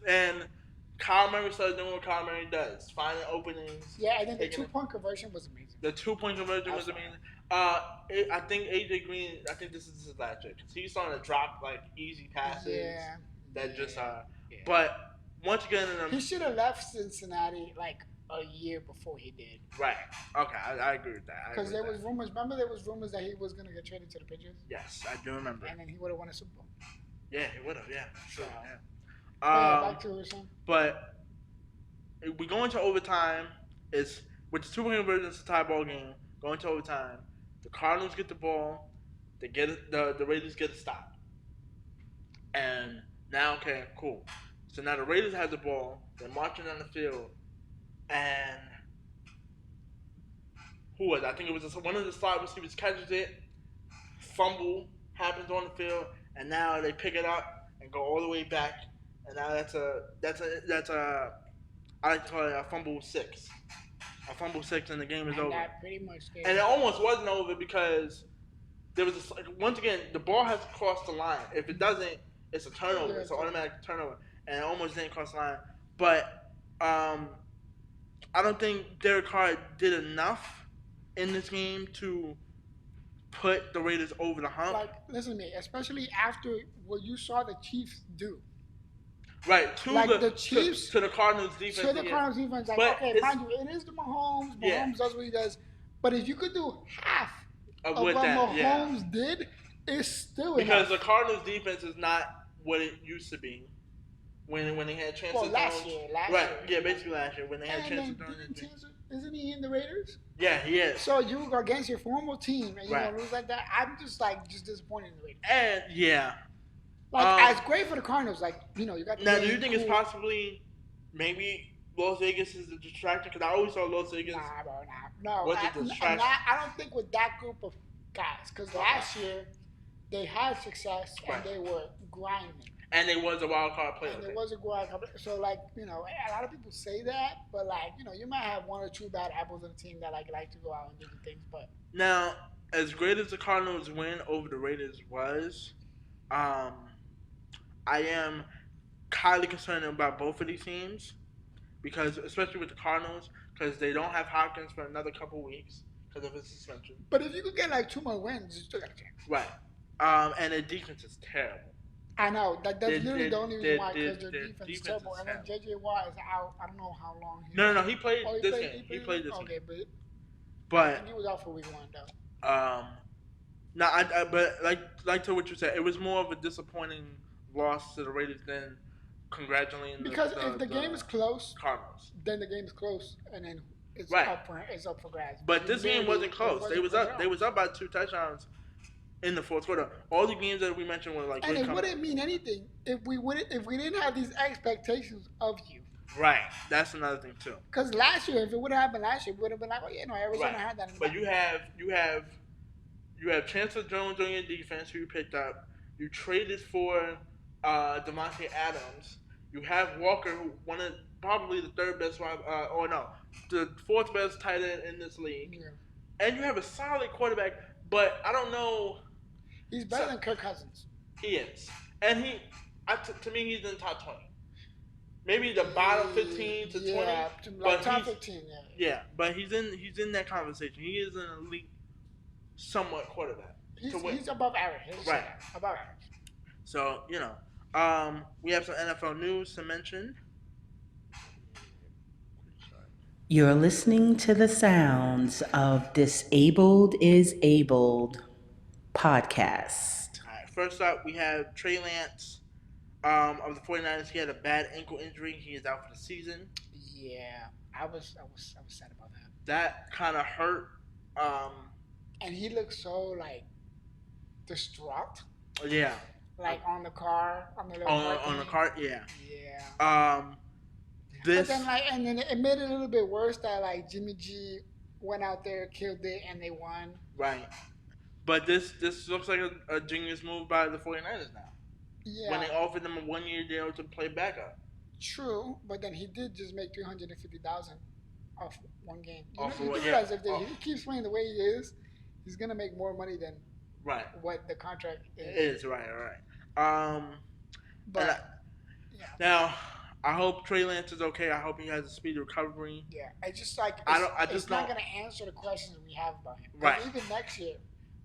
S2: And Kyle Murray started doing what Kyle Murray does, finding openings.
S3: Yeah, and then the 2-point conversion was amazing.
S2: The 2-point conversion was amazing. I think AJ Green. I think this is his last year because he's starting to drop like easy passes.
S3: Yeah.
S2: That just But once again,
S3: he should have left Cincinnati like a year before he did.
S2: Right. Okay, I agree with that.
S3: Because there was rumors. Remember, there was rumors that he was going to get traded to the Patriots.
S2: Yes, I do remember.
S3: And then he would have won a Super Bowl.
S2: Yeah, he would have. Yeah, sure. Yeah.
S3: Back to Wilson.
S2: But we go into overtime. It's with the 2-point conversion. It's a tie ball game. Going to overtime. The Cardinals get the ball. They get it, the Raiders get a stop. And now, okay, cool. So now the Raiders have the ball. They're marching down the field. And who was it? I think it was one of the slot receivers catches it. Fumble happens on the field. And now they pick it up and go all the way back. And now that's a I like to call it a fumble 6. A fumble 6 and the game is over.
S3: That pretty much did.
S2: And it almost wasn't over because there was once again the ball has to cross the line. If it doesn't, it's a turnover. It's an automatic turnover, and it almost didn't cross the line. But I don't think Derek Carr did enough in this game to put the Raiders over the hump.
S3: Like, listen to me, especially after what you saw the Chiefs do.
S2: Right,
S3: the Chiefs
S2: to the Cardinals defense.
S3: To the Cardinals defense, like, okay, mind you, it is the Mahomes. Mahomes does what he does. But if you could do half of what Mahomes did, it's still
S2: because the Cardinals defense is not what it used to be when they had chances.
S3: Well, last year.
S2: Yeah, basically last year when they had chances.
S3: Isn't he in the Raiders?
S2: Yeah, he is.
S3: So you go against your former team and you're gonna lose like that. I'm just disappointed in the Raiders.
S2: And
S3: it's great for the Cardinals. Like, you got.
S2: Now, do you think it's possibly maybe Las Vegas is the distraction? Because I always saw Las Vegas.
S3: Nah, bro, no.
S2: What's the distraction?
S3: I don't think with that group of guys. Because last year they had success and they were grinding.
S2: And it was a wild card player.
S3: And it was a wild card. So, a lot of people say that, but you might have 1 or 2 bad apples on the team that like to go out and do the things. But
S2: now, as great as the Cardinals' win over the Raiders was, I am highly concerned about both of these teams because, especially with the Cardinals, because they don't have Hopkins for another couple weeks because of his suspension.
S3: But if you could get 2 more wins, you still got a chance.
S2: Right. And their defense is terrible.
S3: I know. That's literally the only reason why, because their defense is terrible. And then JJ Watt is out. I don't know how long.
S2: No. He played this game. He played this game.
S3: Okay,
S2: but
S3: he was out for week 1, though.
S2: But like to what you said, it was more of a disappointing loss to the Raiders than congratulating
S3: because if the game is close,
S2: Cardinals.
S3: Then the game is close, and then it's
S2: right.
S3: up for grabs.
S2: But this game wasn't close. They was up by 2 touchdowns in the fourth quarter. All the games that we mentioned were like.
S3: And it wouldn't mean anything if we didn't have these expectations of you.
S2: Right, that's another thing too.
S3: Because last year, if it would have happened last year, it would have been like, oh yeah, no, Arizona had that.
S2: But you have Chancellor Jones on your defense, who you picked up. You traded for Devontae Adams. You have Walker, who probably the third best the fourth best tight end in this league. Yeah. And you have a solid quarterback, but I don't know.
S3: He's better than Kirk Cousins.
S2: He is, and to me, he's in the top 20. Maybe the bottom 15 to 20.
S3: But top 15,
S2: Yeah, but he's in that conversation. He is an elite, somewhat quarterback.
S3: He's above average.
S2: Right.
S3: Above average.
S2: So, we have some NFL news to mention.
S4: You're listening to the sounds of Disabled is Abled podcast.
S2: All right, first up, we have Trey Lance of the 49ers. He had a bad ankle injury. He is out for the season.
S3: Yeah, I was sad about that.
S2: That kind of hurt.
S3: And he looked so, distraught.
S2: Yeah.
S3: On the car, on the little
S2: on the car, yeah.
S3: Yeah. But then it made it a little bit worse that Jimmy G went out there, killed it, and they won.
S2: Right. But this looks like a genius move by the 49ers now.
S3: Yeah.
S2: When they offered them a 1-year deal to play backup.
S3: True, but then he did just make $350,000 off one game.
S2: If
S3: he keeps playing the way he is, he's gonna make more money than what the contract is.
S2: It is right. Now, I hope Trey Lance is okay. I hope he has a speedy recovery.
S3: Yeah, it's not gonna answer the questions we have about him.
S2: Right.
S3: Even next year.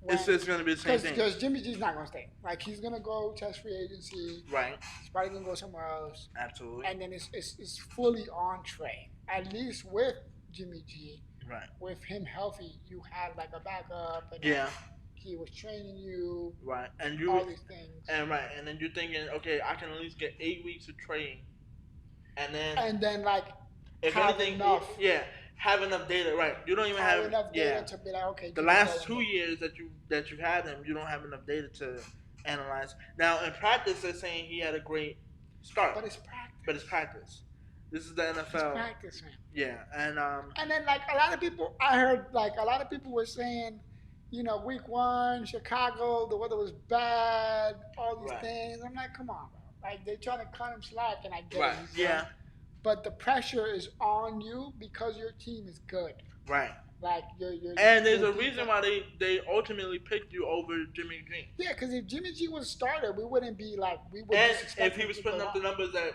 S2: It's going to be the same thing.
S3: Because Jimmy G's not going to stay. He's going to go test free agency.
S2: Right.
S3: He's probably going to go somewhere else.
S2: Absolutely.
S3: And then it's fully on Trey. At least with Jimmy G.
S2: Right.
S3: With him healthy, you had a backup. And he was training you.
S2: Right. And
S3: all these things.
S2: And and then you're thinking, okay, I can at least get 8 weeks of training. And then
S3: if have anything, enough.
S2: Have enough data, right? You don't even have
S3: enough data to be okay.
S2: The last 2 years that you've had him, you don't have enough data to analyze. Now in practice, they're saying he had a great start.
S3: But it's practice.
S2: This is the NFL.
S3: It's practice, man.
S2: Yeah, and
S3: then a lot of people, I heard a lot of people were saying, week 1, Chicago, the weather was bad, all these things. I'm like, come on, bro. They're trying to cut him slack, and I get it.
S2: Yeah.
S3: But the pressure is on you because your team is good.
S2: Right.
S3: You're
S2: and there's a reason why they ultimately picked you over Jimmy G.
S3: Yeah, because if Jimmy G was starter, we wouldn't be
S2: And if he was putting up the numbers that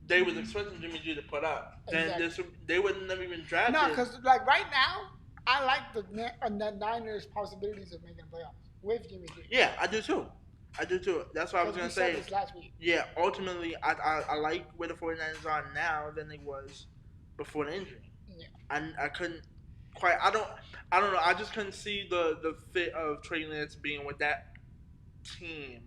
S2: they was expecting Jimmy G to put up, then they would never even draft him.
S3: No, because right now, I like the Niners' possibilities of making playoffs with Jimmy G.
S2: Yeah, I do too. That's what I was going to say.
S3: This last week.
S2: Yeah, ultimately, I like where the 49ers are now than they was before the injury.
S3: Yeah.
S2: I couldn't quite, I don't know. I just couldn't see the fit of Trey Lance being with that team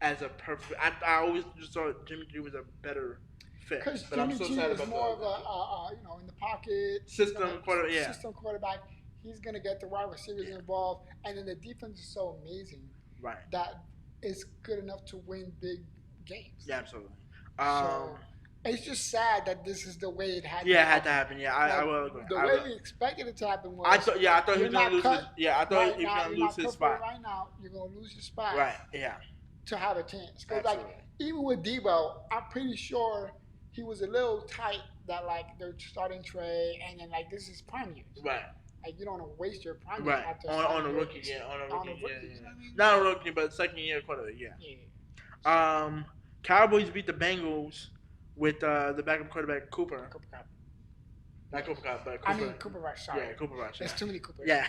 S2: as a perfect. I always just thought Jimmy G was a better fit.
S3: Because Jimmy G is more of a, in the pocket.
S2: System quarterback.
S3: System quarterback. He's going to get the wide receivers involved. And then the defense is so amazing.
S2: Right.
S3: That is good enough to win big games.
S2: Yeah, absolutely.
S3: So it's just sad that this is the way it had.
S2: Yeah, it had to happen. Yeah, I will agree.
S3: The way we expected it to happen was.
S2: I thought he was going to lose. I thought he was going to lose his spot.
S3: Right now, you're going to lose your spot.
S2: Right. Yeah.
S3: To have a chance, because even with Debo, I'm pretty sure he was a little tight that they're starting Trey, and then this is prime years.
S2: Right.
S3: You don't want to waste your prime
S2: right on a rookie, on a rookie. You know what I mean? Not a rookie, but second year quarterback. Yeah. Cowboys beat the Bengals with the backup quarterback Cooper. Not Cooper Cup, but Cooper.
S3: I mean Cooper Rush. Sorry.
S2: Yeah, Cooper Rush.
S3: There's too many Coopers.
S2: Yeah,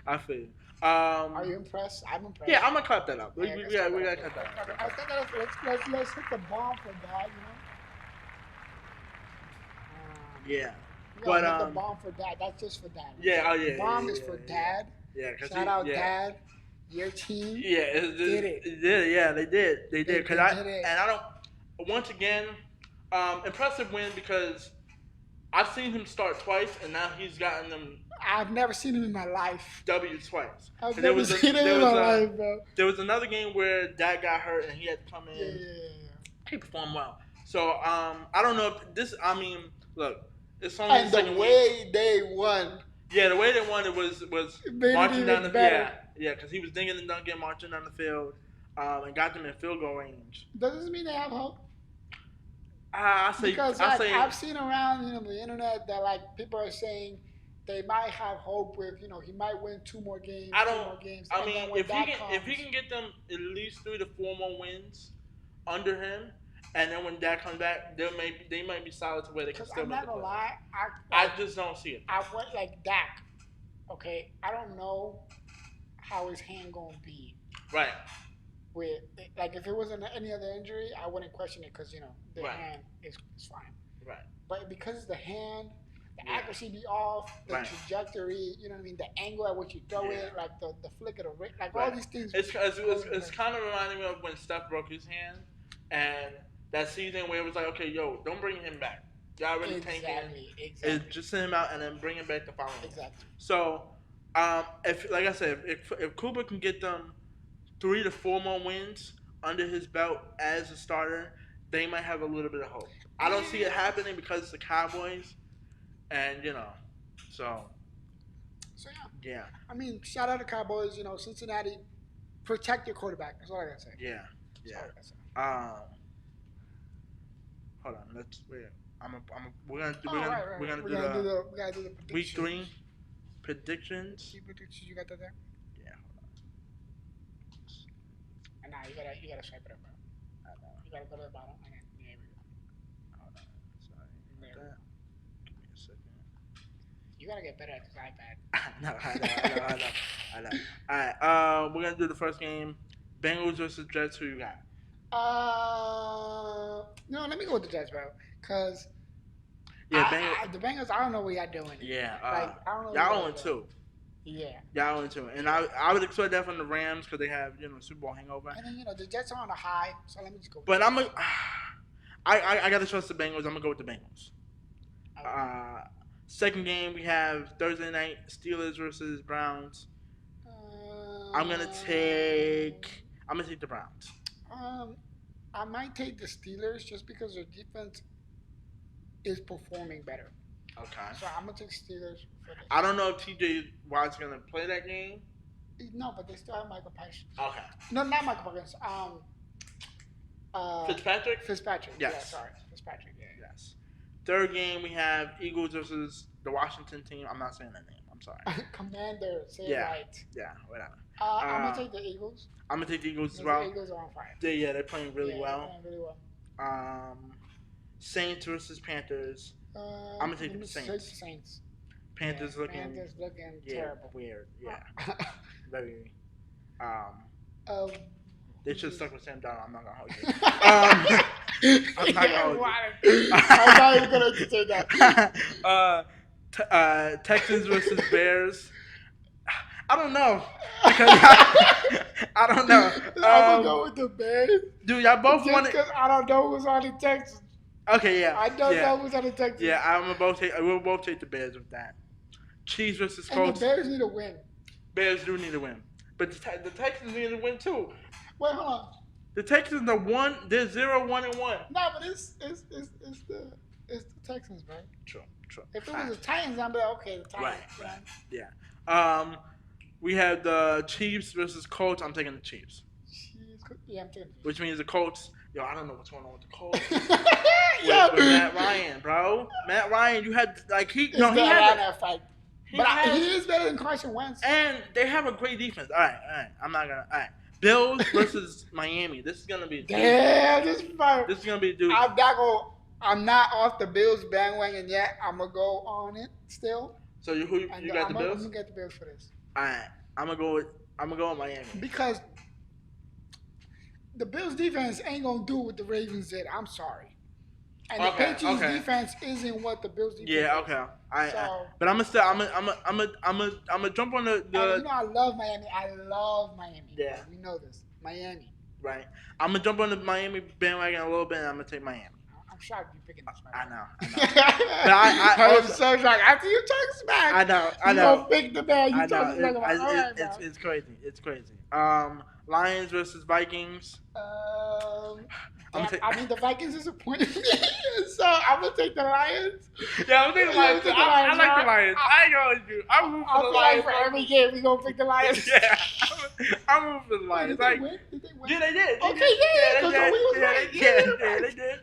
S2: I feel.
S3: Are you impressed? I'm impressed.
S2: Yeah, I'm gonna clap that up. We gotta cut that up.
S3: I think let's hit the bomb for that.
S2: Yeah.
S3: But the bomb for Dad. That's just for Dad.
S2: Yeah. Oh yeah.
S3: Bomb is for Dad.
S2: Yeah.
S3: Shout out Dad. Your team.
S2: Yeah.
S3: Did it.
S2: Yeah. They did. They did. Cause I don't. once again, impressive win because I've seen him start twice, and now he's gotten them.
S3: I've never seen him in my life.
S2: W twice.
S3: I've never seen him in my life, bro.
S2: There was another game where Dad got hurt, and he had to come in.
S3: Yeah.
S2: He performed well. So I don't know if this. I mean, look, it's only
S3: and the way they won.
S2: Yeah, the way they won it was marching down the field. Yeah, because he was dinging and dunking, marching down the field, and got them in field goal range.
S3: Does this mean they have hope?
S2: Because
S3: I've seen around the internet that like people are saying they might have hope with he might win 2 more games.
S2: I don't.
S3: 2 more games,
S2: I mean, if he can get them at least 3 to 4 more wins under him, and then when Dad comes back, they might be solid to where they can still. I'm not gonna lie. I just don't see it.
S3: I went like Dak. Okay, I don't know how his hand gonna be.
S2: Right.
S3: With like if it wasn't any other injury, I wouldn't question it because the
S2: right.
S3: hand is fine.
S2: Right.
S3: But because it's the hand, the accuracy be off, the trajectory, you know what I mean, the angle at which you throw it, like the flick of the wrist, like all these things.
S2: It's kind of reminding me of when Steph broke his hand, and that season where it was like, okay, yo, don't bring him back. Y'all already tanking. Exactly. Just send him out and then bring him back the following.
S3: Exactly.
S2: So, if like I said, if Cooper can get them 3 to 4 more wins under his belt as a starter, they might have a little bit of hope. I don't see it happening because it's the Cowboys, and so yeah. I
S3: mean, shout out to Cowboys. Cincinnati, protect your quarterback. That's all I gotta say.
S2: Yeah. Hold on. Let's wait. We're gonna do the week 3 predictions.
S3: You got that there? Nah, you gotta swipe it up, bro. You gotta go to the bottom. And then, there we go.
S2: Hold on. Sorry. Give me a second.
S3: You gotta get better at this iPad.
S2: I know. Alright, we're gonna do the first game. Bengals versus Jets. Who you got?
S3: No, let me go with the Jets, bro. Cause the Bengals, I don't know what y'all doing.
S2: Yeah.
S3: I don't know.
S2: Y'all 0-2.
S3: Yeah.
S2: Y'all 0-2, and I would expect that from the Rams because they have Super Bowl hangover.
S3: And then the Jets are on a high, so let me just go.
S2: But I gotta trust the Bengals. I'm gonna go with the Bengals. Okay. Second game we have Thursday night Steelers versus Browns. I'm gonna take the Browns.
S3: I might take the Steelers just because their defense is performing better.
S2: Okay.
S3: So I'm gonna take Steelers.
S2: I don't know if TJ Watt's gonna play that game.
S3: No, but they still have Michael Parsons.
S2: Okay.
S3: No, not Michael Parsons.
S2: Fitzpatrick.
S3: Fitzpatrick.
S2: Yes.
S3: Yeah, sorry, Fitzpatrick. Yeah.
S2: Yes. Third game we have Eagles versus the Washington team. I'm not saying that name. I'm sorry.
S3: Commander. Say it right.
S2: Yeah. Whatever.
S3: I'm gonna take the Eagles.
S2: I'm gonna take the Eagles as well.
S3: The Eagles are on fire.
S2: They're playing really well.
S3: They're playing really well.
S2: Saints versus Panthers. I'm gonna take the Saints. Panthers looking
S3: terrible.
S2: Weird. Yeah. Very. They should have stuck with Sam Darnold. I'm not gonna hold you. I'm not gonna hold you.
S3: I'm not even gonna say
S2: that. Texans versus Bears. I don't know because I don't know.
S3: I'm gonna go with the Bears.
S2: Dude, y'all both want it.
S3: Because I don't know who's on the Texans.
S2: Okay, yeah.
S3: I don't know who's on the Texans.
S2: Yeah, we'll both take the Bears with that. Chiefs versus Colts.
S3: And the Bears need a win.
S2: Bears do need a win, but the Texans need a win too.
S3: Wait, hold on.
S2: The Texans are 1. They're 0-1-1.
S3: No, but it's the Texans, bro.
S2: True.
S3: If it was the Titans, I'd be like, okay, the Titans.
S2: Right. Yeah. We have the Chiefs versus Colts. I'm taking the Chiefs.
S3: Yeah, I'm taking.
S2: Which means the Colts. Yo, I don't know what's going on with the Colts. with Matt Ryan, bro. Matt Ryan, you had he had
S3: that fight. But he is better than Carson Wentz.
S2: And they have a great defense. All right. I'm not gonna. All right. Bills versus Miami. This is gonna be.
S3: Damn, this is fire.
S2: This is gonna be a dude.
S3: I'm not off the Bills bandwagon yet. I'm gonna go on it still.
S2: So you got the Bills?
S3: I'm gonna get the Bills for this.
S2: All right. I'm gonna go with Miami
S3: because the Bills defense ain't gonna do what the Ravens did. I'm sorry. And the Patriots defense isn't what the Bills defense.
S2: Yeah, okay. But I'm gonna jump on the.
S3: I love Miami. Yeah. We know this. Miami.
S2: Right. I'm gonna jump on the Miami bandwagon a little bit, and I'm gonna take Miami.
S3: I'm shocked you're picking this.
S2: I know. But I also,
S3: so like after you talk smack,
S2: I know.
S3: you gonna pick the man. You
S2: I know.
S3: talking smack about. All right, bro.
S2: It's crazy. It's crazy. Lions versus Vikings.
S3: I mean, the Vikings disappointed me, so I'm gonna take the Lions.
S2: Yeah, I'm taking the Lions. I like the Lions. I ain't gonna do. I'm rooting for the Lions.
S3: For every game, we gonna pick the Lions.
S2: Yeah, I'm rooting for the Lions.
S3: Did they win?
S2: Yeah, they did.
S3: Okay, yeah,
S2: they did.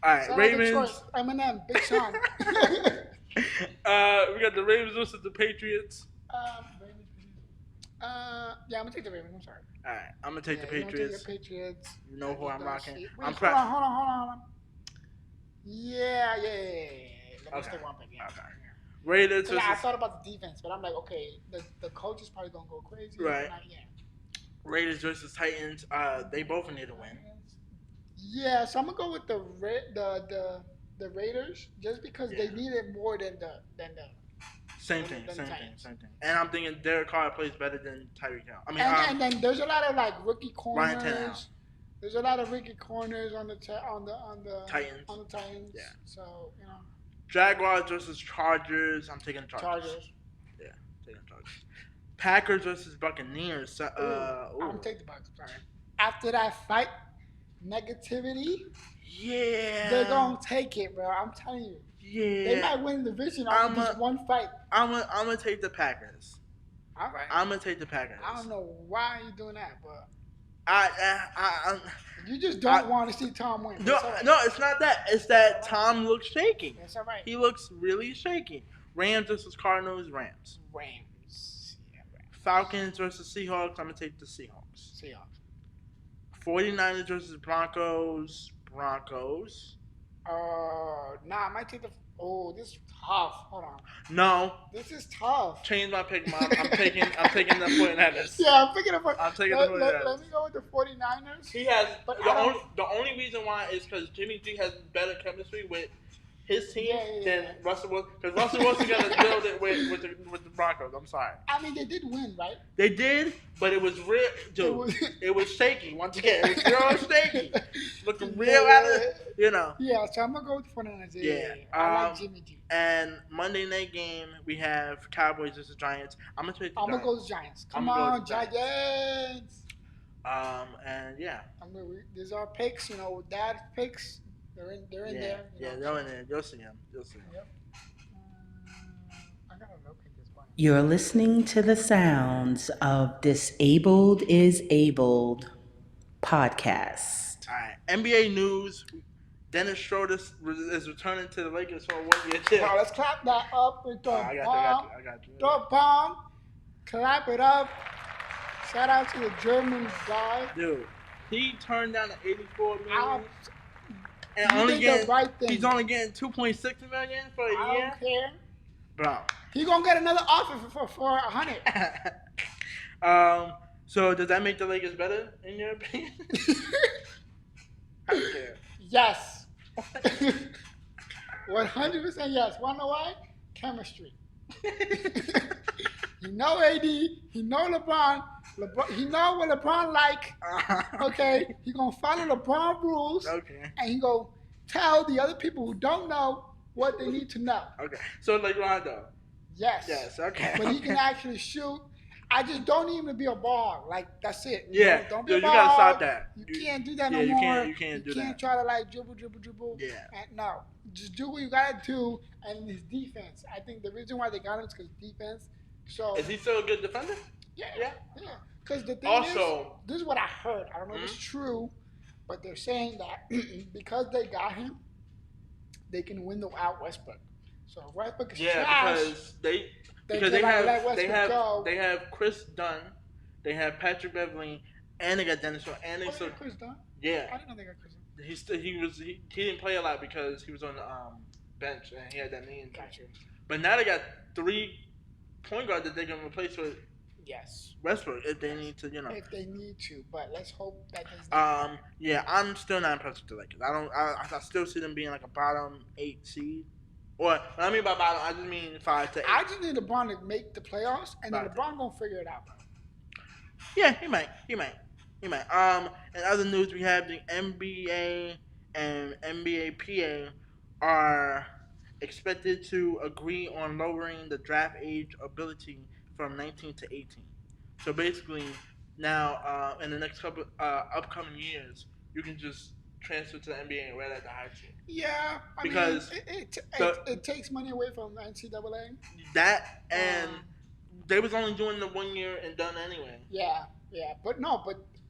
S2: All right, Ravens.
S3: Eminem, Big Sean.
S2: We got the Ravens versus the Patriots.
S3: Yeah, I'm gonna take the Ravens. I'm sorry.
S2: All right, I'm gonna take the Patriots.
S3: Take the Patriots.
S2: You know who I'm rocking.
S3: Wait,
S2: I'm
S3: hold on. Yeah. Let me stick one pick. Yeah.
S2: Okay. Raiders.
S3: So, I thought about the defense, but I'm like, okay, the coach is probably gonna go crazy.
S2: Right. Raiders versus Titans. They both need to win.
S3: Yeah, so I'm gonna go with the Raiders just because they need it more than the
S2: Same thing. And I'm thinking Derek Carr plays better than Tyreek Hill. I mean,
S3: and then there's a lot of like rookie corners.
S2: Ryan Tannehill.
S3: There's a lot of rookie corners on the
S2: Titans.
S3: On the Titans.
S2: Yeah.
S3: So
S2: Jaguars versus Chargers. I'm taking Chargers. Yeah, taking Chargers. Packers versus Buccaneers.
S3: I'm taking the Bucs. Sorry. After that fight, negativity.
S2: Yeah.
S3: They're gonna take it, bro. I'm telling you.
S2: Yeah.
S3: They might win the division after this one fight.
S2: I'm gonna take the Packers.
S3: All right.
S2: I'm gonna take the Packers.
S3: I don't know why you're doing that, but you just don't want to see Tom win.
S2: No, it's not that. It's that Tom looks shaky.
S3: That's all right.
S2: He looks really shaky. Rams versus Cardinals. Rams.
S3: Yeah, Rams.
S2: Falcons versus Seahawks. I'm gonna take the Seahawks. 49ers versus Broncos.
S3: I might take the. Oh, this is tough. Hold on.
S2: No.
S3: This is tough.
S2: Change my pick, Mom. I'm taking the 49ers.
S3: Yeah, I'm picking the 49ers.
S2: I'm taking the 49ers.
S3: Let me go with the 49ers.
S2: He has the only reason why is because Jimmy G has better chemistry with his team than Russell Wilson. Because Russell Wilson got to build it with the Broncos. I'm sorry.
S3: I mean, they did win, right?
S2: They did, but it was real. Dude, it was shaky. Once again, it was real shaky. Looking real at it,
S3: Yeah, so I'm going to go with the 49ers.
S2: Yeah.
S3: I like Jimmy G.
S2: And Monday night game, we have Cowboys versus Giants. I'm going to take the Giants.
S3: I'm going to go with the Giants. Come on, Giants.
S2: And yeah.
S3: These are picks, Dad's picks. They're in there.
S2: Yeah, they're in there. You'll see them.
S3: Yep. I gotta locate this one.
S4: You're listening to the sounds of Disabled is Abled podcast.
S2: All right. NBA news. Dennis Schroder is returning to the Lakers for a 1-year deal.
S3: Now let's clap that up with the bomb.
S2: I got you.
S3: The bomb. Clap it up. Shout out to the German guy.
S2: Dude, he turned down the $84 million. And he's only getting $2.6 million for a year.
S3: I don't care,
S2: bro.
S3: He gonna get another offer for $100.
S2: So does that make the Lakers better in your opinion? I don't care.
S3: Yes. 100% yes. Wanna know why? Chemistry. He know AD. He know LeBron. He know what LeBron like. Okay, he gonna follow LeBron rules.
S2: Okay.
S3: And he gonna tell the other people who don't know what they need to know.
S2: Okay. So like Rondo.
S3: Yes.
S2: Okay.
S3: But he can actually shoot. I just don't need him to be a ball. Like that's it. Don't be a
S2: you
S3: ball.
S2: gotta stop that.
S3: You can't do that no more.
S2: You can't do that.
S3: You can't try to like dribble.
S2: Yeah.
S3: And no, just do what you gotta do. And his defense. I think the reason why they got him is because defense. So
S2: is he still a good defender?
S3: Yeah. Because the thing
S2: also,
S3: this is what I heard. I don't know if it's true, but they're saying that because they got him, they can win without Westbrook. So if Westbrook is trash,
S2: because they have Chris Dunn, they have Patrick Beverly, and they got Dennis Schroder, and they
S3: Chris Dunn.
S2: Yeah.
S3: I didn't know they got Chris Dunn.
S2: He didn't play a lot because he was on the bench and he had that knee injury.
S3: Gotcha.
S2: But now they got 3 point guard that they can replace with Westbrook if they need to,
S3: If they need to, but let's hope that does
S2: not. I'm still not impressed with the Lakers. I still see them being like a bottom 8 seed. Or what I mean by bottom, I just mean 5 to 8.
S3: I just need LeBron to make the playoffs, and then LeBron gonna figure it out.
S2: Yeah, he might. In other news, we have the NBA and NBPA are expected to agree on lowering the draft age ability from 19 to 18. So basically, now in the next couple upcoming years, you can just transfer to the NBA right at the high school.
S3: Yeah,
S2: Because
S3: it takes money away from NCAA.
S2: That and they was only doing the 1 year and done anyway.
S3: Yeah, but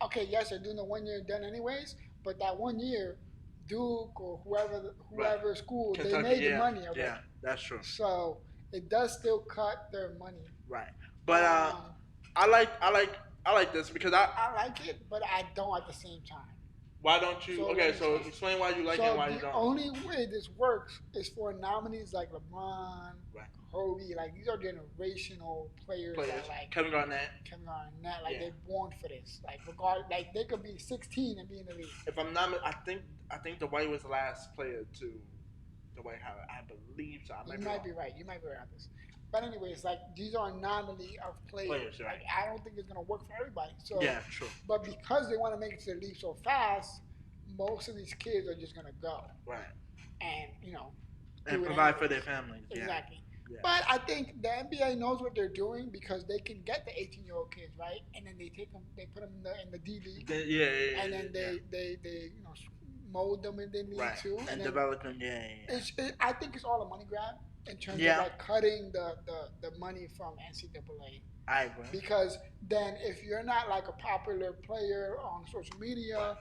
S3: okay, yes, they're doing the 1 year and done anyways. But that 1 year, Duke or whoever right. School, Kentucky, they made the money already.
S2: Yeah, that's true.
S3: So it does still cut their money.
S2: Right, but I like this because
S3: I like it, but I don't at the same time.
S2: Why don't you? So explain why you like it and why you don't.
S3: The only way this works is for nominees like LeBron, right. Kobe, like these are generational players. That, like
S2: Kevin Garnett,
S3: like they're born for this. Like they could be 16 and be in the league.
S2: If I'm not, I think the White was the last player to the White House. I believe so.
S3: You might be right on this. But anyways, like these are anomaly of players. Right. Like I don't think it's gonna work for everybody. So
S2: yeah, true.
S3: But because they want to make it to the league so fast, most of these kids are just gonna go.
S2: Right.
S3: And
S2: and provide for their families.
S3: Exactly. Yeah. But I think the NBA knows what they're doing because they can get the 18-year-old kids, right? And then they put them in the D League. And then they mold them in the league too.
S2: And develop them.
S3: I think it's all a money grab. In terms of like cutting the money from NCAA.
S2: I agree.
S3: Because then if you're not like a popular player on social media,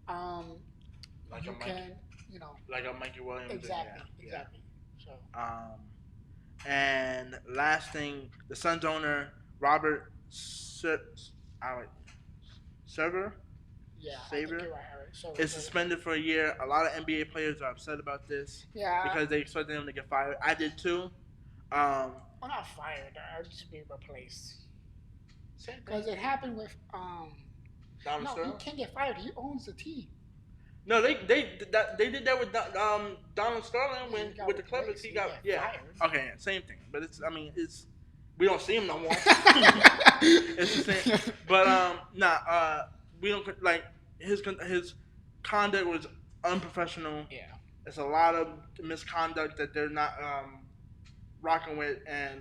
S2: like
S3: you can,
S2: like a Mikey Williams.
S3: Exactly. So.
S2: And last thing, the Suns owner Robert Sarver.
S3: Yeah,
S2: Sarver
S3: right.
S2: is suspended for a year. A lot of NBA players are upset about this.
S3: Yeah.
S2: Because they expected him to get fired. I did too.
S3: Well, not fired. I'll just be replaced. Because it happened with
S2: Donald Sterling?
S3: He can't get fired. He owns the team.
S2: No, they did that with Donald Sterling with the Clippers. He got fired. Okay, same thing. But we don't see him no more. It's the same. But we don't like his conduct was unprofessional.
S3: Yeah.
S2: It's a lot of misconduct that they're not rocking with, and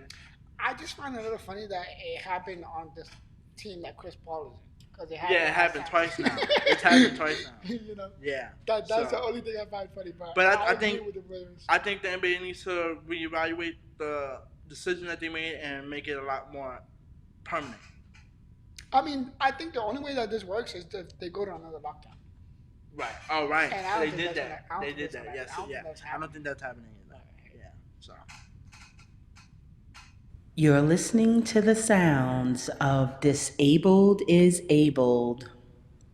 S3: I just find it a little funny that it happened on this team that Chris Paul is in. It
S2: happened twice now. It's happened twice now. Yeah.
S3: That's the only thing I find funny. But
S2: I think the NBA needs to reevaluate the decision that they made and make it a lot more permanent.
S3: I mean, I think the only way that this works is if they go to another lockdown.
S2: Right. Oh, right.
S3: And
S2: they did that. Yes. I don't think that's happening either. Yeah. So.
S4: You're listening to the sounds of Disabled is Abled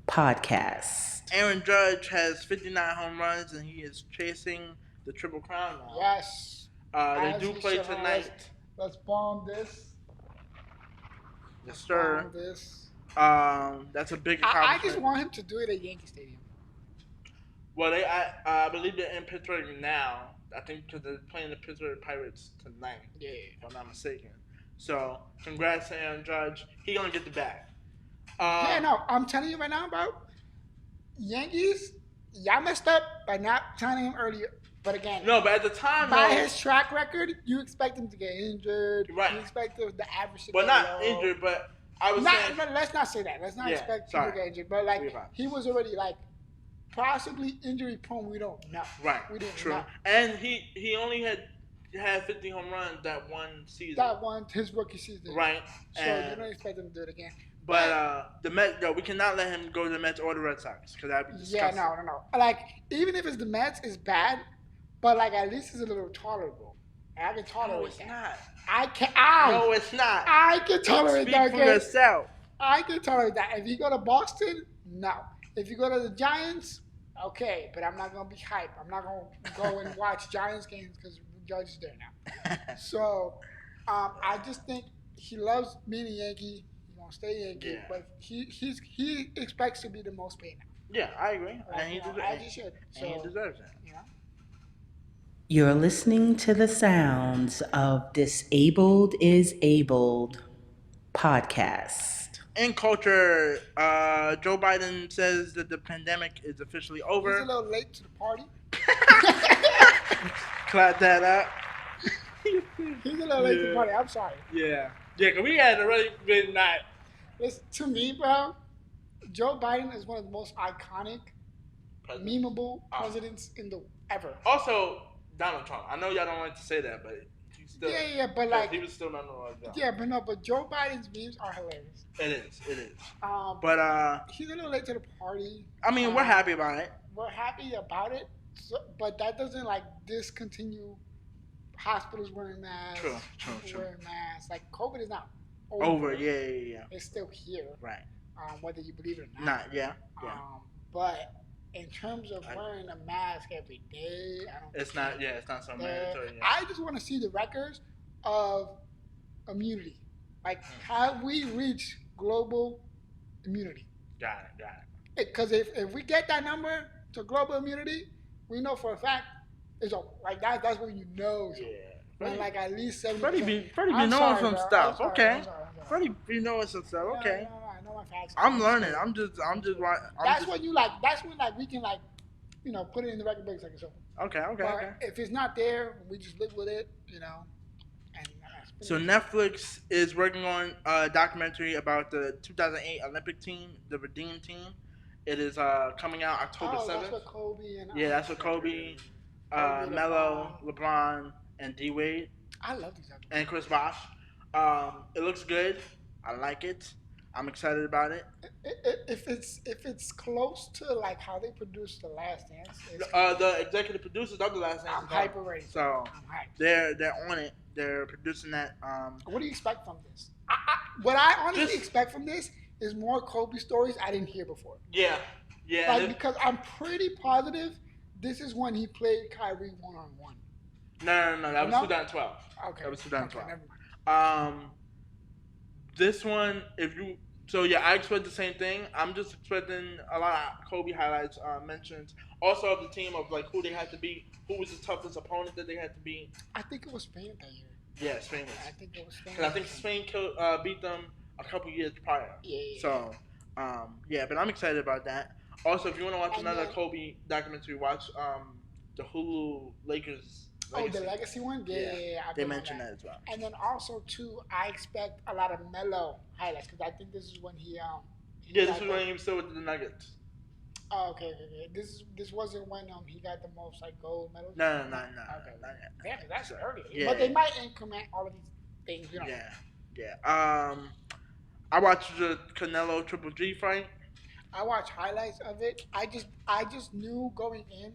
S4: podcast.
S2: Aaron Judge has 59 home runs and he is chasing the Triple Crown now.
S3: Yes.
S2: They do play tonight.
S3: Let's bomb this.
S2: Yes, sir. That's a big accomplishment.
S3: I just want him to do it at Yankee Stadium.
S2: Well, I believe they're in Pittsburgh now. I think because they're playing the Pittsburgh Pirates tonight.
S3: Yeah.
S2: If I'm not mistaken. So, congrats to Aaron Judge. He gonna get the bag.
S3: I'm telling you right now, bro. Yankees, y'all messed up by not signing him earlier. But again,
S2: no. But at the time,
S3: his track record, you expect him to get injured.
S2: Right.
S3: You expect the average to
S2: get
S3: not
S2: low. Injured, but I was saying.
S3: No, let's not say that. Let's not expect him to get injured. But he was already possibly injury prone. We don't know.
S2: Right.
S3: We didn't
S2: True.
S3: know.
S2: And he only had 50 home runs that one season.
S3: His rookie season.
S2: Right.
S3: So you don't expect him to do it again.
S2: But the Mets, we cannot let him go to the Mets or the Red Sox because that'd be disgusting.
S3: Yeah, no. Even if it's the Mets, it's bad, but at least it's a little tolerable. I can tolerate that.
S2: No, it's not.
S3: No,
S2: it's not.
S3: I can tolerate that.
S2: Speak for yourself.
S3: I can tolerate that. If you go to Boston, no. If you go to the Giants, okay, but I'm not gonna be hype. I'm not gonna go and watch Giants games because Judge is there now. So, I just think he loves being a Yankee. He won't stay Yankee, but he expects to be the most paid now.
S2: Yeah, I agree. And he deserves
S3: as he should.
S2: So, and he deserves it.
S4: You're listening to the sounds of Disabled is Abled podcast.
S2: In culture, Joe Biden says that the pandemic is officially over.
S3: He's a little late to the party.
S2: Clap that up.
S3: He's a little late to the party. I'm sorry.
S2: Yeah, because we had already been not.
S3: Listen, to me, bro, Joe Biden is one of the most iconic, memeable presidents in the ever.
S2: Also, Donald Trump. I know y'all don't like to say that, but he's still.
S3: Yeah, but like
S2: he was still number one.
S3: Yeah, but Joe Biden's memes are hilarious.
S2: It is.
S3: But he's a little late to the party.
S2: I mean, we're happy about it.
S3: We're happy about it, but that doesn't like discontinue hospitals wearing masks. True. Wearing masks. Like COVID is not over.
S2: Yeah.
S3: It's still here.
S2: Right.
S3: Whether you believe it or not.
S2: Yeah.
S3: But in terms of wearing a mask every day, I don't.
S2: It's not so mandatory. Yeah.
S3: I just want to see the records of immunity. Like, have we reached global immunity?
S2: Got it.
S3: Because if we get that number to global immunity, we know for a fact it's over. Like that's when you know.
S2: Yeah.
S3: When like at least 70%.
S2: Freddie be knowing some stuff. Okay. Freddie be knowing some stuff. Okay.
S3: No, I know my facts.
S2: I'm learning. I'm just.
S3: That's when you like. That's when like we can like, put it in the record books like it's over.
S2: Okay.
S3: If it's not there, we just live with it.
S2: So Netflix is working on a documentary about the 2008 Olympic team, the Redeem team. It is coming out October 7th.
S3: That's what Kobe and
S2: that's what Kobe, Melo, LeBron, and D Wade.
S3: I love these documentaries.
S2: And Chris Bosh. It looks good. I like it. I'm excited about it.
S3: If it's close to like how they produced The Last Dance,
S2: the executive producers of The Last Dance.
S3: I'm hyper ready.
S2: So they're on it. They're producing that.
S3: What do you expect from this? What I honestly expect from this is more Kobe stories I didn't hear before.
S2: Yeah.
S3: Like, because I'm pretty positive this is when he played Kyrie one-on-one.
S2: No. That was 2012.
S3: Okay.
S2: That was 2012.
S3: Okay, never mind.
S2: This one, I expect the same thing. I'm just expecting a lot of Kobe highlights, mentions, also of the team of like who they had to beat, who was the toughest opponent that they had to beat.
S3: I think it was Spain that year.
S2: Yeah, Spain was.
S3: I think it was Spain.
S2: Because I think Spain beat them a couple years prior.
S3: Yeah.
S2: So, but I'm excited about that. Also, if you want to watch another Kobe documentary, watch the Hulu Lakers. Legacy.
S3: Oh, the Legacy one? Yeah.
S2: They mentioned that as well.
S3: And then also, too, I expect a lot of Melo highlights because I think this is when he
S2: this was when he was still with the Nuggets.
S3: Oh, okay. This wasn't when he got the most like gold medals?
S2: No.
S3: Okay.
S2: Not yet.
S3: Yeah, because that's early.
S2: Yeah.
S3: But they might increment all of these things,
S2: Yeah. I watched the Canelo Triple G fight.
S3: I watched highlights of it. I just knew going in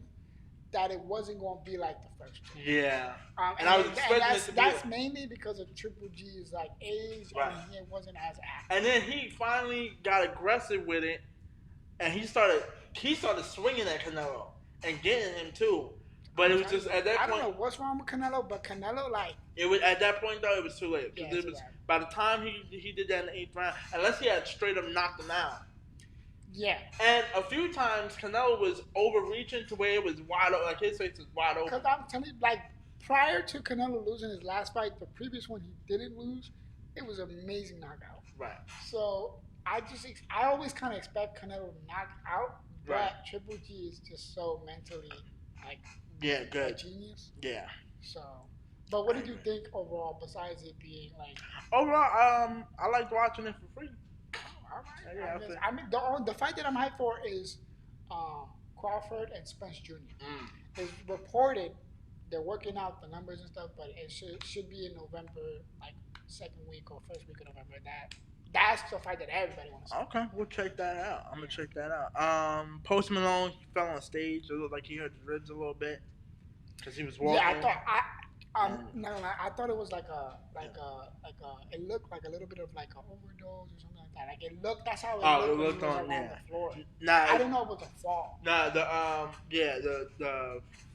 S3: that it wasn't going to be like the first one.
S2: Yeah. And I was expecting it to be.
S3: That's mainly because of Triple G's like age,
S2: right.
S3: And he wasn't as active.
S2: And then he finally got aggressive with it, and he started swinging at Canelo and getting him too. But it was just at that point.
S3: I don't know what's wrong with Canelo, but Canelo
S2: it was at that point though. It was too late.
S3: Yeah,
S2: it was by the time he did that in the 8th round, unless he had straight up knocked him out.
S3: Yeah.
S2: And a few times Canelo was overreaching to where it was wide open, like his face was wide open.
S3: Because I'm telling you, like prior to Canelo losing his last fight, the previous one he didn't lose, it was an amazing knockout.
S2: Right.
S3: So I always kind of expect Canelo to knock out, but
S2: right.
S3: Triple G is just so mentally like
S2: good.
S3: A genius.
S2: Yeah.
S3: So, but what did you think overall? Besides it being like
S2: overall, I liked watching it for free.
S3: All right. I mean, the fight that I'm hyped for is Crawford and Spence Jr. It's reported they're working out the numbers and stuff, but it should be in November, like second week or first week of November. That's the fight that everybody wants to see.
S2: Okay, we'll check that out. I'm gonna check that out. Post Malone fell on stage. It looked like he hurt his ribs a little bit because he was walking.
S3: Yeah, I thought I thought it was it looked like a little bit of like an overdose or something like that. Like it looked. That's how it looked on the floor. I didn't know it was a fall.
S2: Nah, the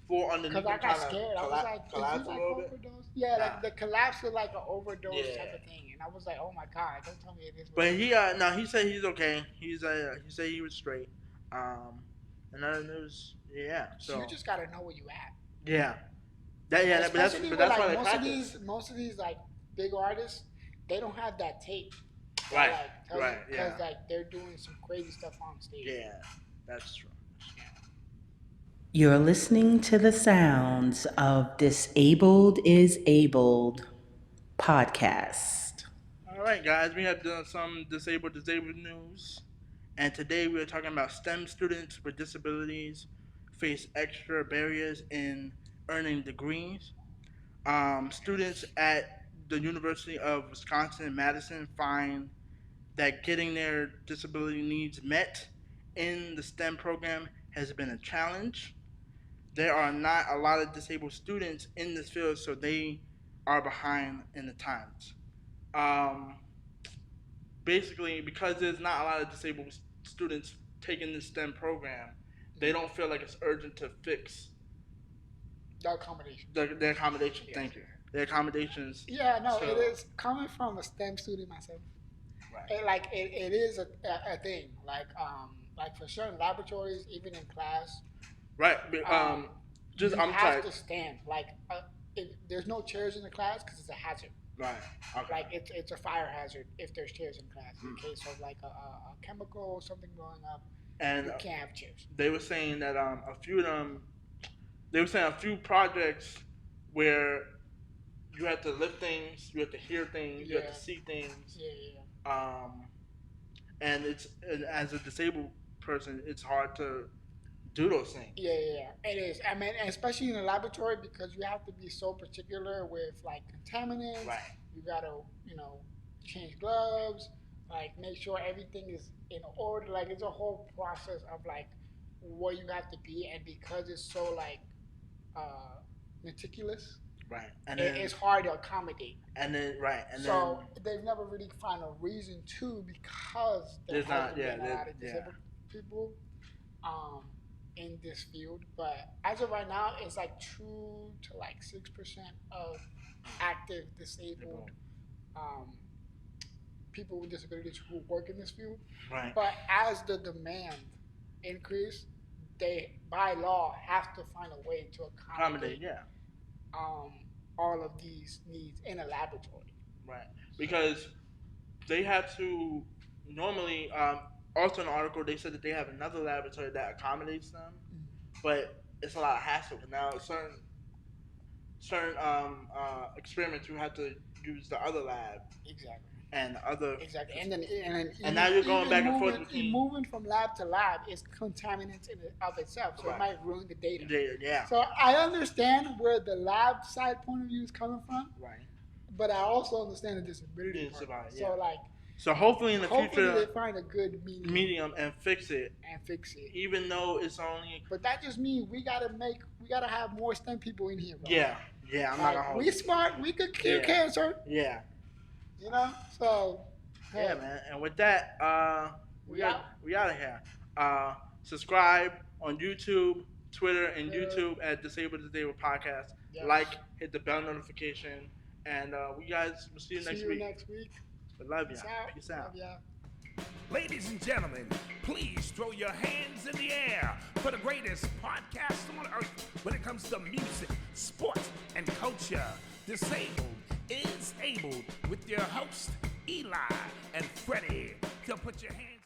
S2: floor underneath.
S3: Because I got scared. I was like, is he like overdose? Yeah, like the collapse was like an overdose type of thing, and I was like, oh my god, don't tell me it is.
S2: But he said he's okay. He said he was straight. And other news, So
S3: you just gotta know where you at.
S2: Yeah. But that's why they practice.
S3: Most of these like big artists, they don't have that tape.
S2: Right.
S3: Because like they're doing some crazy stuff on stage.
S2: Yeah, that's true.
S4: You're listening to the sounds of Disabled is Abled podcast.
S2: All right, guys, we have done some disabled news, and today we are talking about STEM students with disabilities face extra barriers in earning degrees. Students at the University of Wisconsin-Madison find that getting their disability needs met in the STEM program has been a challenge. There are not a lot of disabled students in this field, so they are behind in the times. Um, Basically, because there's not a lot of disabled students taking the STEM program, they don't feel like it's urgent to fix
S3: The accommodation.
S2: their accommodations. Yes. Thank you. Their accommodations.
S3: Yeah, no, it is coming from a STEM student myself. Right. It is a thing. Like for certain laboratories, even in class.
S2: Right.
S3: I'm have to stand. Like, there's no chairs in the class because it's a hazard.
S2: Right. Okay.
S3: Like it's a fire hazard if there's chairs in class in case of like a chemical or something blowing up. And you can't have chairs.
S2: They were saying that a few projects where you have to lift things, you have to hear things, you have to see things.
S3: Yeah.
S2: And as a disabled person, it's hard to do those things.
S3: Yeah. It is. I mean, especially in a laboratory because you have to be so particular with like contaminants.
S2: Right.
S3: You gotta, change gloves, like make sure everything is in order. Like it's a whole process of like what you have to be, and because it's so like meticulous.
S2: Right. And then,
S3: it's hard to accommodate.
S2: And then
S3: they've never really found a reason to because there hasn't been a lot of disabled people in this field. But as of right now, it's like 2 to like 6% of active disabled people with disabilities who work in this field.
S2: Right.
S3: But as the demand increase, they by law have to find a way to accommodate all of these needs in a laboratory.
S2: Right. Because they have to normally, also in the article, they said that they have another laboratory that accommodates them, but it's a lot of hassle. Now, certain experiments, you have to use the other lab.
S3: Exactly.
S2: And other.
S3: Exactly.
S2: And now you're going back and forth
S3: between. Moving from lab to lab is contaminants in and of itself, so it might ruin the data.
S2: Yeah.
S3: So I understand where the lab side point of view is coming from.
S2: Right.
S3: But I also understand the disability part.
S2: So hopefully in the future
S3: they find a good
S2: medium and fix it. Even though it's only.
S3: But that just means we gotta have more STEM people in here. Bro.
S2: Yeah. I'm not gonna hold.
S3: We smart. We could cure cancer.
S2: Yeah.
S3: So. Hey.
S2: Yeah, man. And with that, we out of here. Subscribe on YouTube, Twitter, and YouTube at Disabled Podcast. Yes. Like, hit the bell notification, and we guys will see you next week. We love you. Peace out.
S3: Love ya.
S1: Ladies and gentlemen, please throw your hands in the air for the greatest podcast on earth when it comes to music, sports, and culture. Disabled is Abled with your host, Eli and Fredy. So put your hands